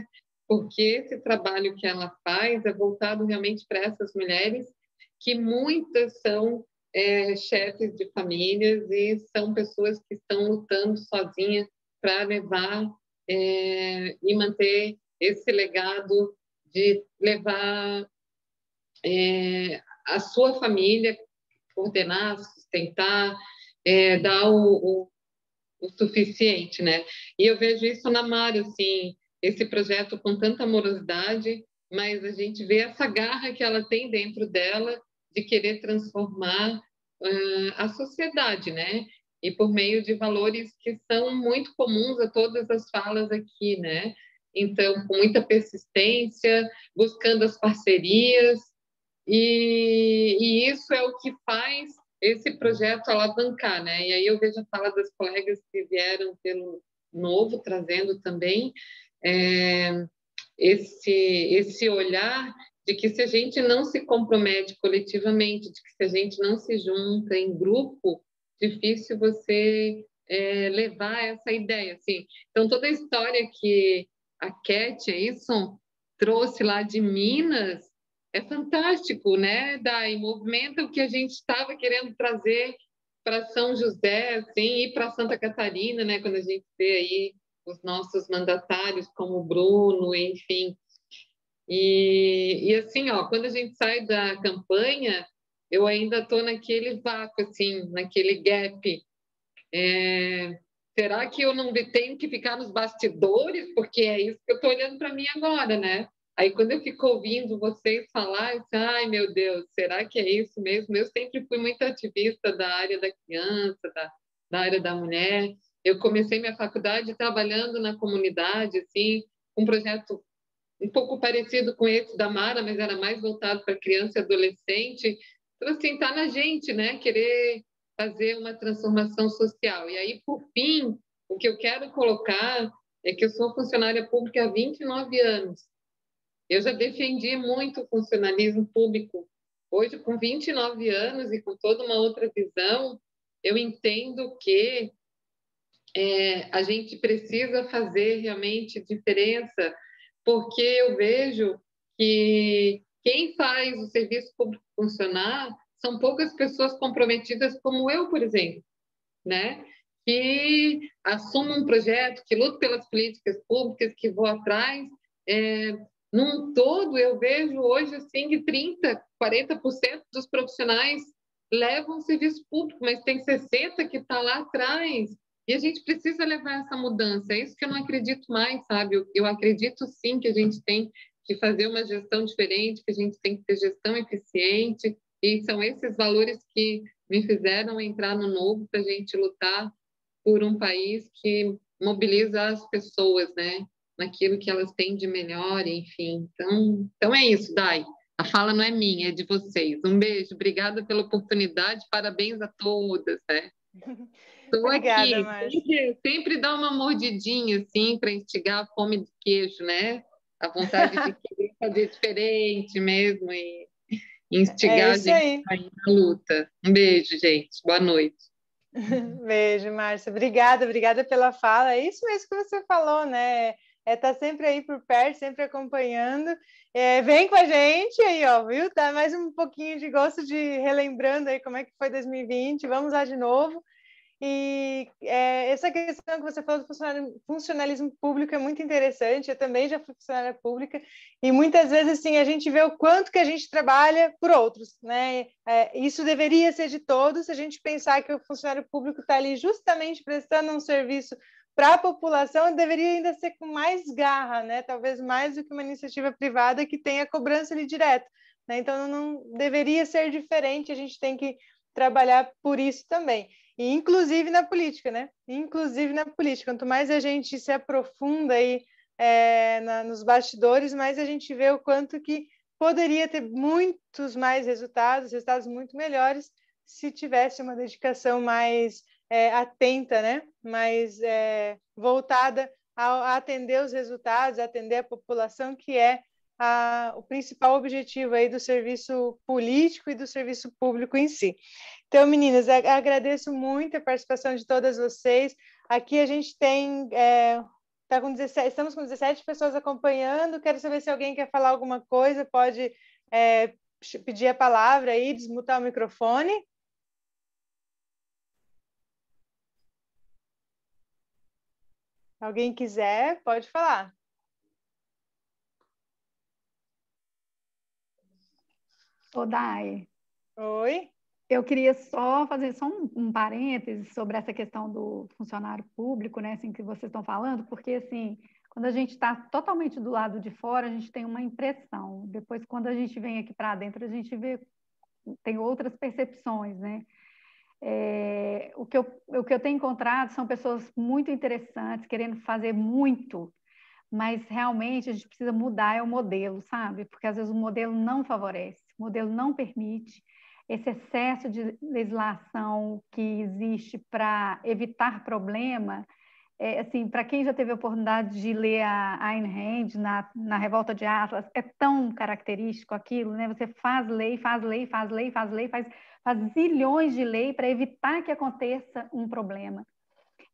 porque esse trabalho que ela faz é voltado realmente para essas mulheres, que muitas são chefes de famílias e são pessoas que estão lutando sozinhas para levar e manter esse legado de levar a sua família, coordenar, sustentar, dar o suficiente, né? E eu vejo isso na Mara, assim, esse projeto com tanta amorosidade, mas a gente vê essa garra que ela tem dentro dela de querer transformar a sociedade, né? E por meio de valores que são muito comuns a todas as falas aqui, né? Então, com muita persistência, buscando as parcerias, e isso é o que faz esse projeto alavancar, né? E aí eu vejo a fala das colegas que vieram pelo Novo, trazendo também é, esse olhar de que se a gente não se compromete coletivamente, de que se a gente não se junta em grupo, difícil você levar essa ideia, assim. Então, toda a história que a Cat, isso, trouxe lá de Minas, é fantástico, né? Daí movimenta o que a gente estava querendo trazer para São José, assim, e para Santa Catarina, né? Quando a gente vê aí os nossos mandatários, como o Bruno, enfim. E assim, ó, quando a gente sai da campanha, eu ainda estou naquele vácuo, assim, naquele gap. Será que eu não tenho que ficar nos bastidores? Porque é isso que eu estou olhando para mim agora, né? Aí, quando eu fico ouvindo vocês falar, eu disse, ai, meu Deus, será que é isso mesmo? Eu sempre fui muito ativista da área da criança, da área da mulher. Eu comecei minha faculdade trabalhando na comunidade, assim, um projeto um pouco parecido com esse da Mara, mas era mais voltado para criança e adolescente. Então, assim, está na gente, né? Querer fazer uma transformação social. E aí, por fim, o que eu quero colocar é que eu sou funcionária pública há 29 anos. Eu já defendi muito o funcionalismo público. Hoje, com 29 anos e com toda uma outra visão, eu entendo que a gente precisa fazer realmente diferença, porque eu vejo que quem faz o serviço público funcionar são poucas pessoas comprometidas como eu, por exemplo, né? Que assumam um projeto, que lutam pelas políticas públicas, que vão atrás. Num todo, eu vejo hoje assim que 30%, 40% dos profissionais levam serviço público, mas tem 60% que está lá atrás. E a gente precisa levar essa mudança. É isso que eu não acredito mais, sabe? Eu acredito sim que a gente tem que fazer uma gestão diferente, que a gente tem que ter gestão eficiente, e são esses valores que me fizeram entrar no Novo para a gente lutar por um país que mobiliza as pessoas, né? Naquilo que elas têm de melhor, enfim. Então é isso, Dai. A fala não é minha, é de vocês. Um beijo, obrigada pela oportunidade, parabéns a todas, né? Estou Obrigada, aqui, Márcia. sempre dá uma mordidinha, assim, para instigar a fome de queijo, né? A vontade de querer fazer diferente mesmo. instigar a isso gente aí. a ir na luta. Um beijo, gente. Boa noite. Beijo, Márcia. Obrigada pela fala. É isso mesmo que você falou, né? Tá sempre aí por perto, sempre acompanhando. Vem com a gente aí, ó, viu? Dá mais um pouquinho de gosto de relembrando aí como é que foi 2020. Vamos lá de novo. E essa questão que você falou do funcionalismo público é muito interessante. Eu também já fui funcionária pública e muitas vezes assim, a gente vê o quanto que a gente trabalha por outros, né? Isso deveria ser de todos. Se a gente pensar que o funcionário público está ali justamente prestando um serviço para a população, deveria ainda ser com mais garra, né? Talvez mais do que uma iniciativa privada que tenha cobrança ali direto, né? Então não deveria ser diferente. A gente tem que trabalhar por isso também. E, inclusive na política, né? Inclusive na política. Quanto mais a gente se aprofunda aí nos bastidores, mais a gente vê o quanto que poderia ter muitos mais resultados muito melhores, se tivesse uma dedicação mais atenta, né? Mais voltada a atender os resultados, a atender a população, que é o principal objetivo aí do serviço político e do serviço público em si. Então, meninas, agradeço muito a participação de todas vocês. Aqui a gente tem estamos com 17 pessoas acompanhando. Quero saber se alguém quer falar alguma coisa, pode pedir a palavra aí, desmutar o microfone. Alguém quiser, pode falar. Ô, Dai. Oi. Eu queria só fazer um parêntese sobre essa questão do funcionário público, né, assim, que vocês estão falando, porque, assim, quando a gente está totalmente do lado de fora, a gente tem uma impressão. Depois, quando a gente vem aqui para dentro, a gente tem outras percepções, né? O que eu tenho encontrado são pessoas muito interessantes, querendo fazer muito, mas realmente a gente precisa mudar o modelo, sabe? Porque às vezes o modelo não favorece, o modelo não permite. Esse excesso de legislação que existe para evitar problema, assim, para quem já teve a oportunidade de ler a Ayn Rand na Revolta de Atlas, é tão característico aquilo, né? Você faz lei, faz lei, faz lei, faz lei, faz zilhões de lei para evitar que aconteça um problema.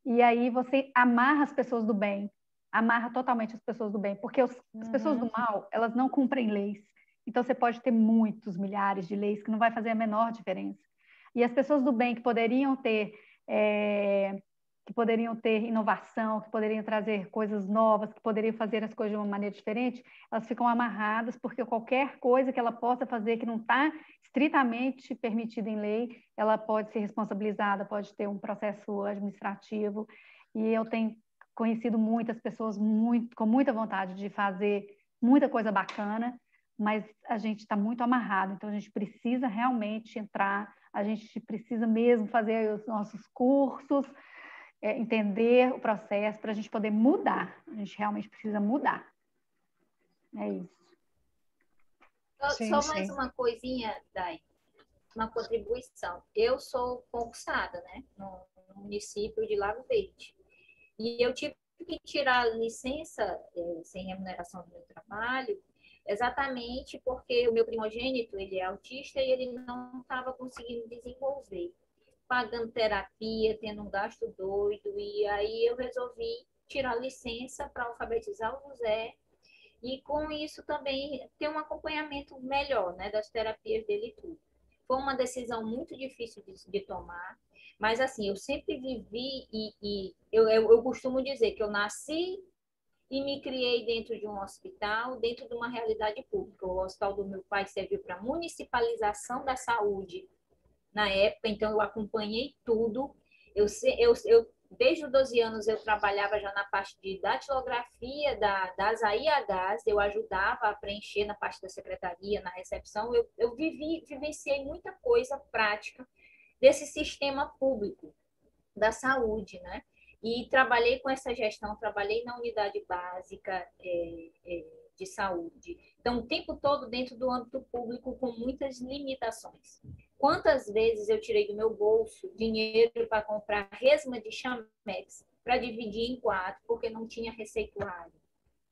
E aí você amarra as pessoas do bem, amarra totalmente as pessoas do bem, porque as pessoas do mal, elas não cumprem leis. Então, você pode ter muitos, milhares de leis que não vai fazer a menor diferença. E as pessoas do bem que poderiam ter inovação, que poderiam trazer coisas novas, que poderiam fazer as coisas de uma maneira diferente, elas ficam amarradas, porque qualquer coisa que ela possa fazer que não está estritamente permitida em lei, ela pode ser responsabilizada, pode ter um processo administrativo. E eu tenho conhecido muitas pessoas com muita vontade de fazer muita coisa bacana, mas a gente está muito amarrado, então a gente precisa realmente entrar, a gente precisa mesmo fazer os nossos cursos, entender o processo para a gente poder mudar. A gente realmente precisa mudar. É isso. Só mais uma coisinha, Dai, uma contribuição. Eu sou concursada, né, no município de Lago Verde. E eu tive que tirar a licença sem remuneração do meu trabalho, exatamente porque o meu primogênito, ele é autista e ele não estava conseguindo desenvolver, pagando terapia, tendo um gasto doido, e aí eu resolvi tirar licença para alfabetizar o José e com isso também ter um acompanhamento melhor, né, das terapias dele e tudo. Foi uma decisão muito difícil de tomar, mas assim, eu sempre vivi e eu costumo dizer que eu nasci e me criei dentro de um hospital, dentro de uma realidade pública. O hospital do meu pai serviu para municipalização da saúde na época, então eu acompanhei tudo. Desde os 12 anos eu trabalhava já na parte de datilografia das AIHs, eu ajudava a preencher na parte da secretaria, na recepção. Eu vivenciei muita coisa prática desse sistema público da saúde, né? E trabalhei com essa gestão, trabalhei na unidade básica de saúde. Então, o tempo todo dentro do âmbito público, com muitas limitações. Quantas vezes eu tirei do meu bolso dinheiro para comprar resma de Chamex, para dividir em 4, porque não tinha receituário?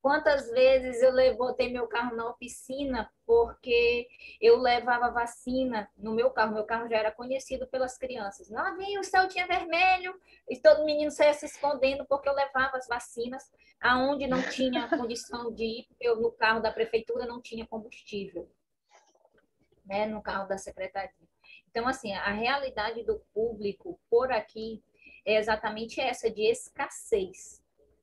Quantas vezes botei meu carro na oficina porque eu levava vacina no meu carro já era conhecido pelas crianças. Lá vem o Celtinha vermelho, e todo menino saia se escondendo porque eu levava as vacinas aonde não tinha condição de ir, porque no carro da prefeitura não tinha combustível, né, no carro da secretaria. Então, assim, a realidade do público por aqui é exatamente essa, de escassez.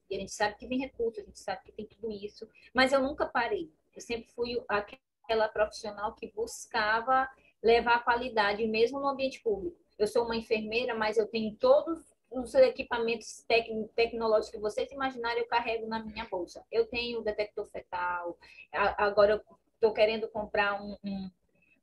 E a gente sabe que vem recurso, a gente sabe que tem tudo isso, mas eu nunca parei. Eu sempre fui aquela profissional que buscava levar qualidade, mesmo no ambiente público. Eu sou uma enfermeira, mas eu tenho todos os equipamentos tecnológicos que vocês imaginarem, eu carrego na minha bolsa. Eu tenho detector fetal, agora eu estou querendo comprar um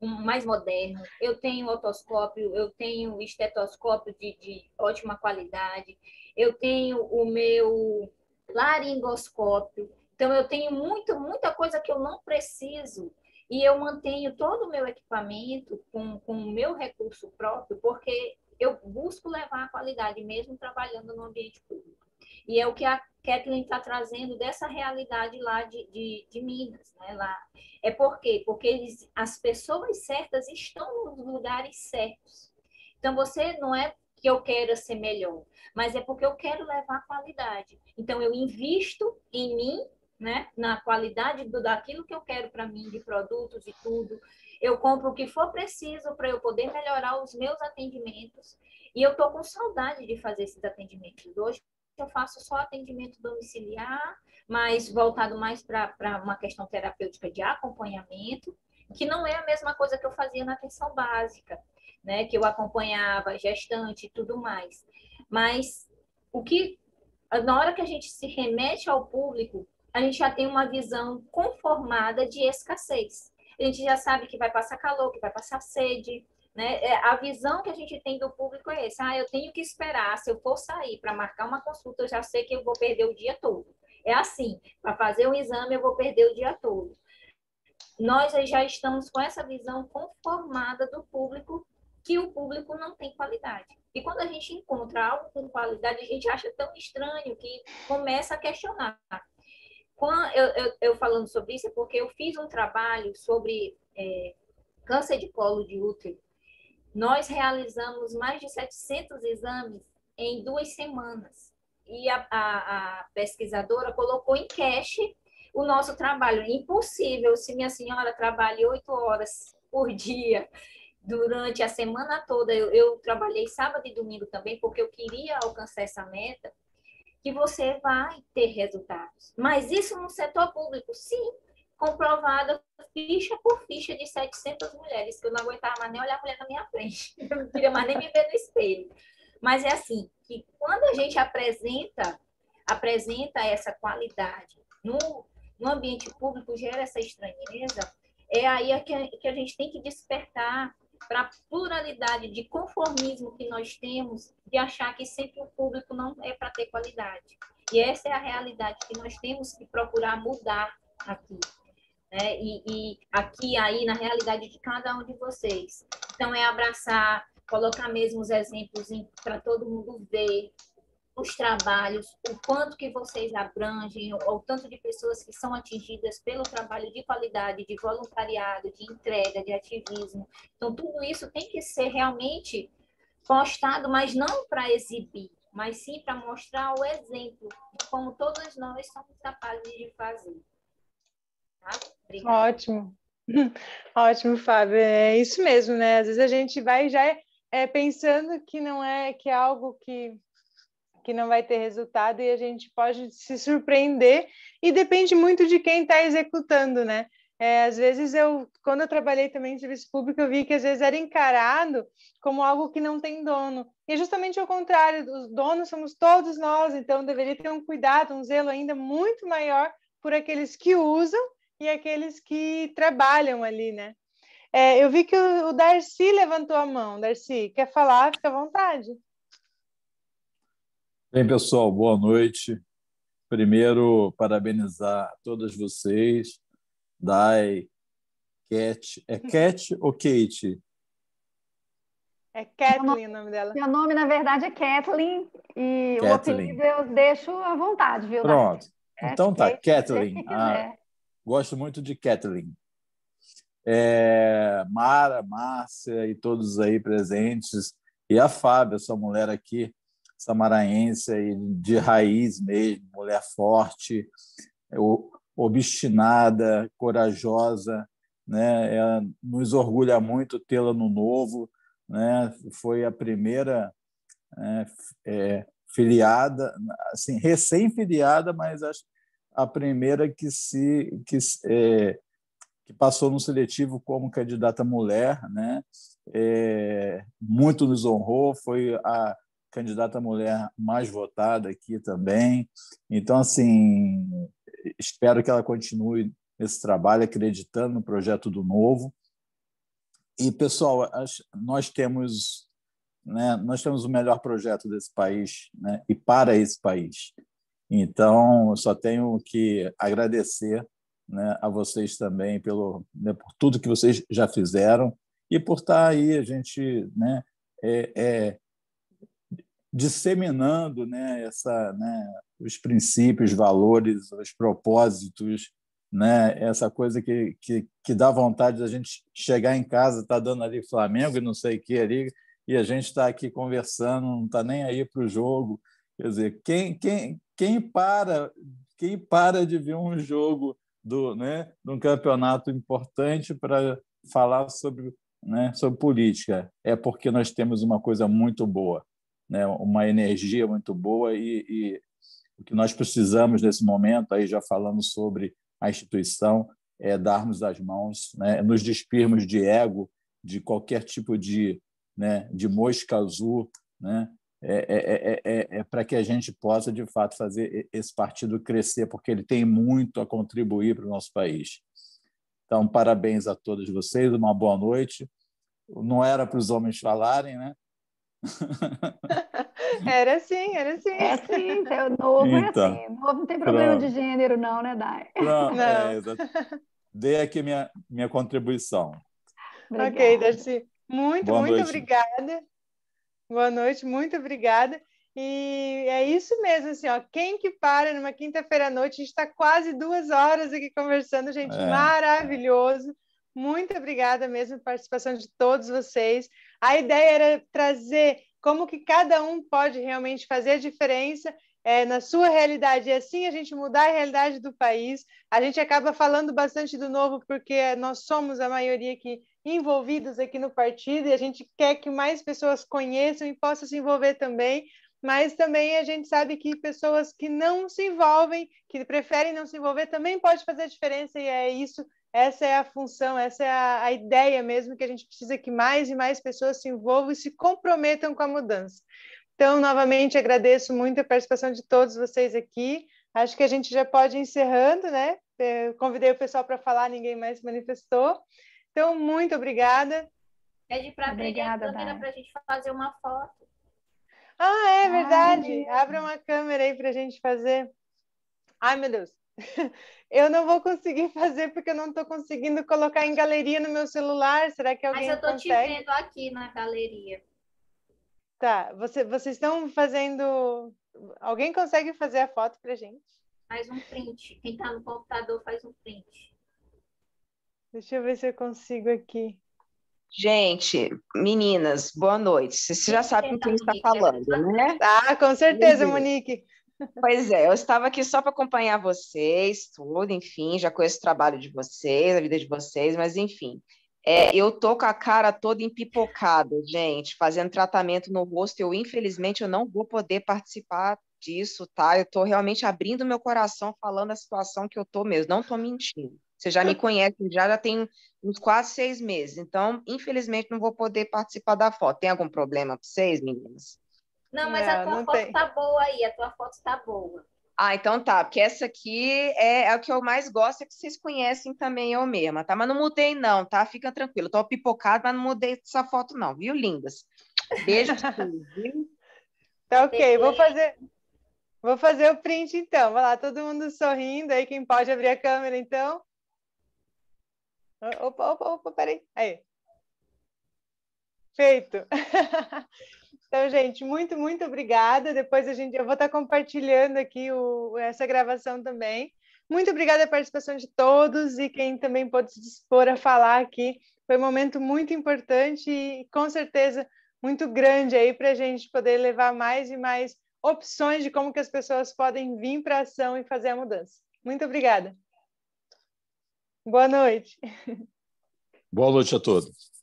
mais moderno, eu tenho otoscópio, eu tenho estetoscópio de ótima qualidade, eu tenho o meu laringoscópio, então eu tenho muita coisa que eu não preciso e eu mantenho todo o meu equipamento com o meu recurso próprio, porque eu busco levar a qualidade mesmo trabalhando no ambiente público. E é o que a Kathleen está trazendo dessa realidade lá de Minas, né? Lá. É por quê? Porque as pessoas certas estão nos lugares certos. Então, você não é que eu queira ser melhor, mas é porque eu quero levar qualidade. Então, eu invisto em mim, né? Na qualidade daquilo que eu quero para mim, de produtos e tudo. Eu compro o que for preciso para eu poder melhorar os meus atendimentos. E eu estou com saudade de fazer esses atendimentos. Hoje, eu faço só atendimento domiciliar, mas voltado mais para uma questão terapêutica de acompanhamento, que não é a mesma coisa que eu fazia na atenção básica, né? Que eu acompanhava gestante e tudo mais. Mas na hora que a gente se remete ao público, a gente já tem uma visão conformada de escassez. A gente já sabe que vai passar calor, que vai passar sede, né? A visão que a gente tem do público é essa. Eu tenho que esperar. Se eu for sair para marcar uma consulta, eu já sei que eu vou perder o dia todo. É assim, para fazer um exame, eu vou perder o dia todo. Nós já estamos com essa visão conformada do público, que o público não tem qualidade. E quando a gente encontra algo com qualidade, a gente acha tão estranho que começa a questionar. Quando eu falando sobre isso, é porque eu fiz um trabalho sobre câncer de colo de útero. Nós realizamos mais de 700 exames em 2 semanas. E a pesquisadora colocou em cache o nosso trabalho. Impossível, se minha senhora trabalha 8 horas por dia durante a semana toda. Eu trabalhei sábado e domingo também, porque eu queria alcançar essa meta, que você vai ter resultados. Mas isso no setor público, sim, comprovada ficha por ficha de 700 mulheres, que eu não aguentava mais nem olhar a mulher na minha frente. Eu não queria mais nem me ver no espelho. Mas é assim, que quando a gente apresenta essa qualidade no ambiente público, gera essa estranheza, é aí que a gente tem que despertar para a pluralidade de conformismo que nós temos, de achar que sempre o público não é para ter qualidade. E essa é a realidade que nós temos que procurar mudar aqui. Né? E aqui, aí, na realidade de cada um de vocês. Então, é abraçar, colocar mesmo os exemplos para todo mundo ver os trabalhos, o quanto que vocês abrangem, o tanto de pessoas que são atingidas pelo trabalho de qualidade, de voluntariado, de entrega, de ativismo. Então, tudo isso tem que ser realmente postado, mas não para exibir, mas sim para mostrar o exemplo de como todos nós somos capazes de fazer. Tá? Ótimo. Ótimo, Fábio. É isso mesmo, né? Às vezes a gente vai já pensando que não é, que é algo que não vai ter resultado e a gente pode se surpreender e depende muito de quem está executando, né? Às vezes quando eu trabalhei também em serviço público, eu vi que às vezes era encarado como algo que não tem dono. E é justamente o contrário, os donos somos todos nós, então deveria ter um cuidado, um zelo ainda muito maior por aqueles que usam e aqueles que trabalham ali, né? Eu vi que o Darcy levantou a mão. Darcy, quer falar? Fica à vontade. Bem, pessoal, boa noite. Primeiro, parabenizar todas vocês, Dai, Cat. É Cat ou Kate? É Kathleen o nome dela. Meu nome, na verdade, é Kathleen, e Kathleen. o apelido eu deixo à vontade, viu, Pronto. Então tá, Kate, do jeito Kathleen. que quiser. Gosto muito de Kathleen. Mara, Márcia e todos aí presentes. E a Fábia, essa mulher aqui, essa maranhense aí, de raiz mesmo, mulher forte, obstinada, corajosa, né? Nos orgulha muito tê-la no Novo, né? Foi a primeira filiada, assim, recém-filiada, mas a primeira que passou no seletivo como candidata mulher, né? Muito nos honrou, foi a candidata mulher mais votada aqui também. Então, assim, espero que ela continue nesse trabalho, acreditando no projeto do Novo. E, pessoal, nós temos o melhor projeto desse país, né? E para esse país. Então, eu só tenho que agradecer, né, a vocês também por tudo que vocês já fizeram e por estar aí a gente, né, disseminando, né, os princípios, valores, os propósitos, né, essa coisa que dá vontade da gente chegar em casa, tá dando ali Flamengo e não sei o que ali, e a gente está aqui conversando, não está nem aí para o jogo. Quer dizer, quem para de ver um jogo de um campeonato importante para falar sobre, né, sobre política? É porque nós temos uma coisa muito boa, né, uma energia muito boa e o que nós precisamos nesse momento, aí já falando sobre a instituição, é darmos as mãos, né, nos despirmos de ego, de qualquer tipo de mosca azul, né? Para que a gente possa, de fato, fazer esse partido crescer, porque ele tem muito a contribuir para o nosso país. Então, parabéns a todos vocês, uma boa noite. Não era para os homens falarem, né? Era sim, era sim. É sim, o Novo é Então, assim. O Novo não tem problema de pronto. gênero, não, né, Dai? Não. Dei aqui minha contribuição. Ok, Darcy. Muito Boa noite. obrigada. Boa noite, muito obrigada. E é isso mesmo, assim, ó, quem que para numa quinta-feira à noite, a gente está quase 2 horas aqui conversando, gente, maravilhoso. Muito obrigada mesmo pela participação de todos vocês. A ideia era trazer como que cada um pode realmente fazer a diferença na sua realidade, e assim a gente mudar a realidade do país. A gente acaba falando bastante do Novo, porque nós somos a maioria aqui envolvidos aqui no partido, e a gente quer que mais pessoas conheçam e possam se envolver também, mas também a gente sabe que pessoas que não se envolvem, que preferem não se envolver, também pode fazer a diferença, e é isso, essa é a função, essa é a ideia mesmo, que a gente precisa que mais e mais pessoas se envolvam e se comprometam com a mudança. Então, novamente, agradeço muito a participação de todos vocês aqui. Acho que a gente já pode ir encerrando, né? Eu convidei o pessoal para falar, ninguém mais se manifestou. Então, muito obrigada. Pede para abrir a câmera para a gente fazer uma foto. Ah, é verdade. Abra uma câmera aí para a gente fazer. Ai, meu Deus. Eu não vou conseguir fazer porque eu não estou conseguindo colocar em galeria no meu celular. Será que alguém consegue? Mas eu estou te vendo aqui na galeria. Tá. Vocês estão fazendo... Alguém consegue fazer a foto para a gente? Faz um print. Quem está no computador faz um print. Deixa eu ver se eu consigo aqui. Gente, meninas, boa noite. Vocês já sabem com quem está falando, né? Ah, com certeza, Monique. Pois é, eu estava aqui só para acompanhar vocês, tudo, enfim, já conheço o trabalho de vocês, a vida de vocês, mas enfim, eu tô com a cara toda empipocada, gente, fazendo tratamento no rosto. Infelizmente, eu não vou poder participar disso, tá? Eu tô realmente abrindo meu coração, falando a situação que eu tô mesmo, não tô mentindo. Você já me conhece, já tem uns quase 6 meses, então, infelizmente, não vou poder participar da foto. Tem algum problema para vocês, meninas? Não, mas a tua foto tá boa aí, a tua foto tá boa. Ah, então tá, porque essa aqui é o que eu mais gosto, é que vocês conhecem também eu mesma, tá? Mas não mudei não, tá? Fica tranquilo, tô pipocada, mas não mudei essa foto não, viu, lindas? Beijo pra vocês, viu? Tá ok, vou fazer o print então. Vai lá, todo mundo sorrindo aí, quem pode abrir a câmera então. Opa, peraí. Aí. Feito. Então, gente, muito, muito obrigada. Depois eu vou estar compartilhando aqui essa gravação também. Muito obrigada a participação de todos e quem também pôde se dispor a falar aqui. Foi um momento muito importante e, com certeza, muito grande aí para a gente poder levar mais e mais opções de como que as pessoas podem vir para a ação e fazer a mudança. Muito obrigada. Boa noite. Boa noite a todos.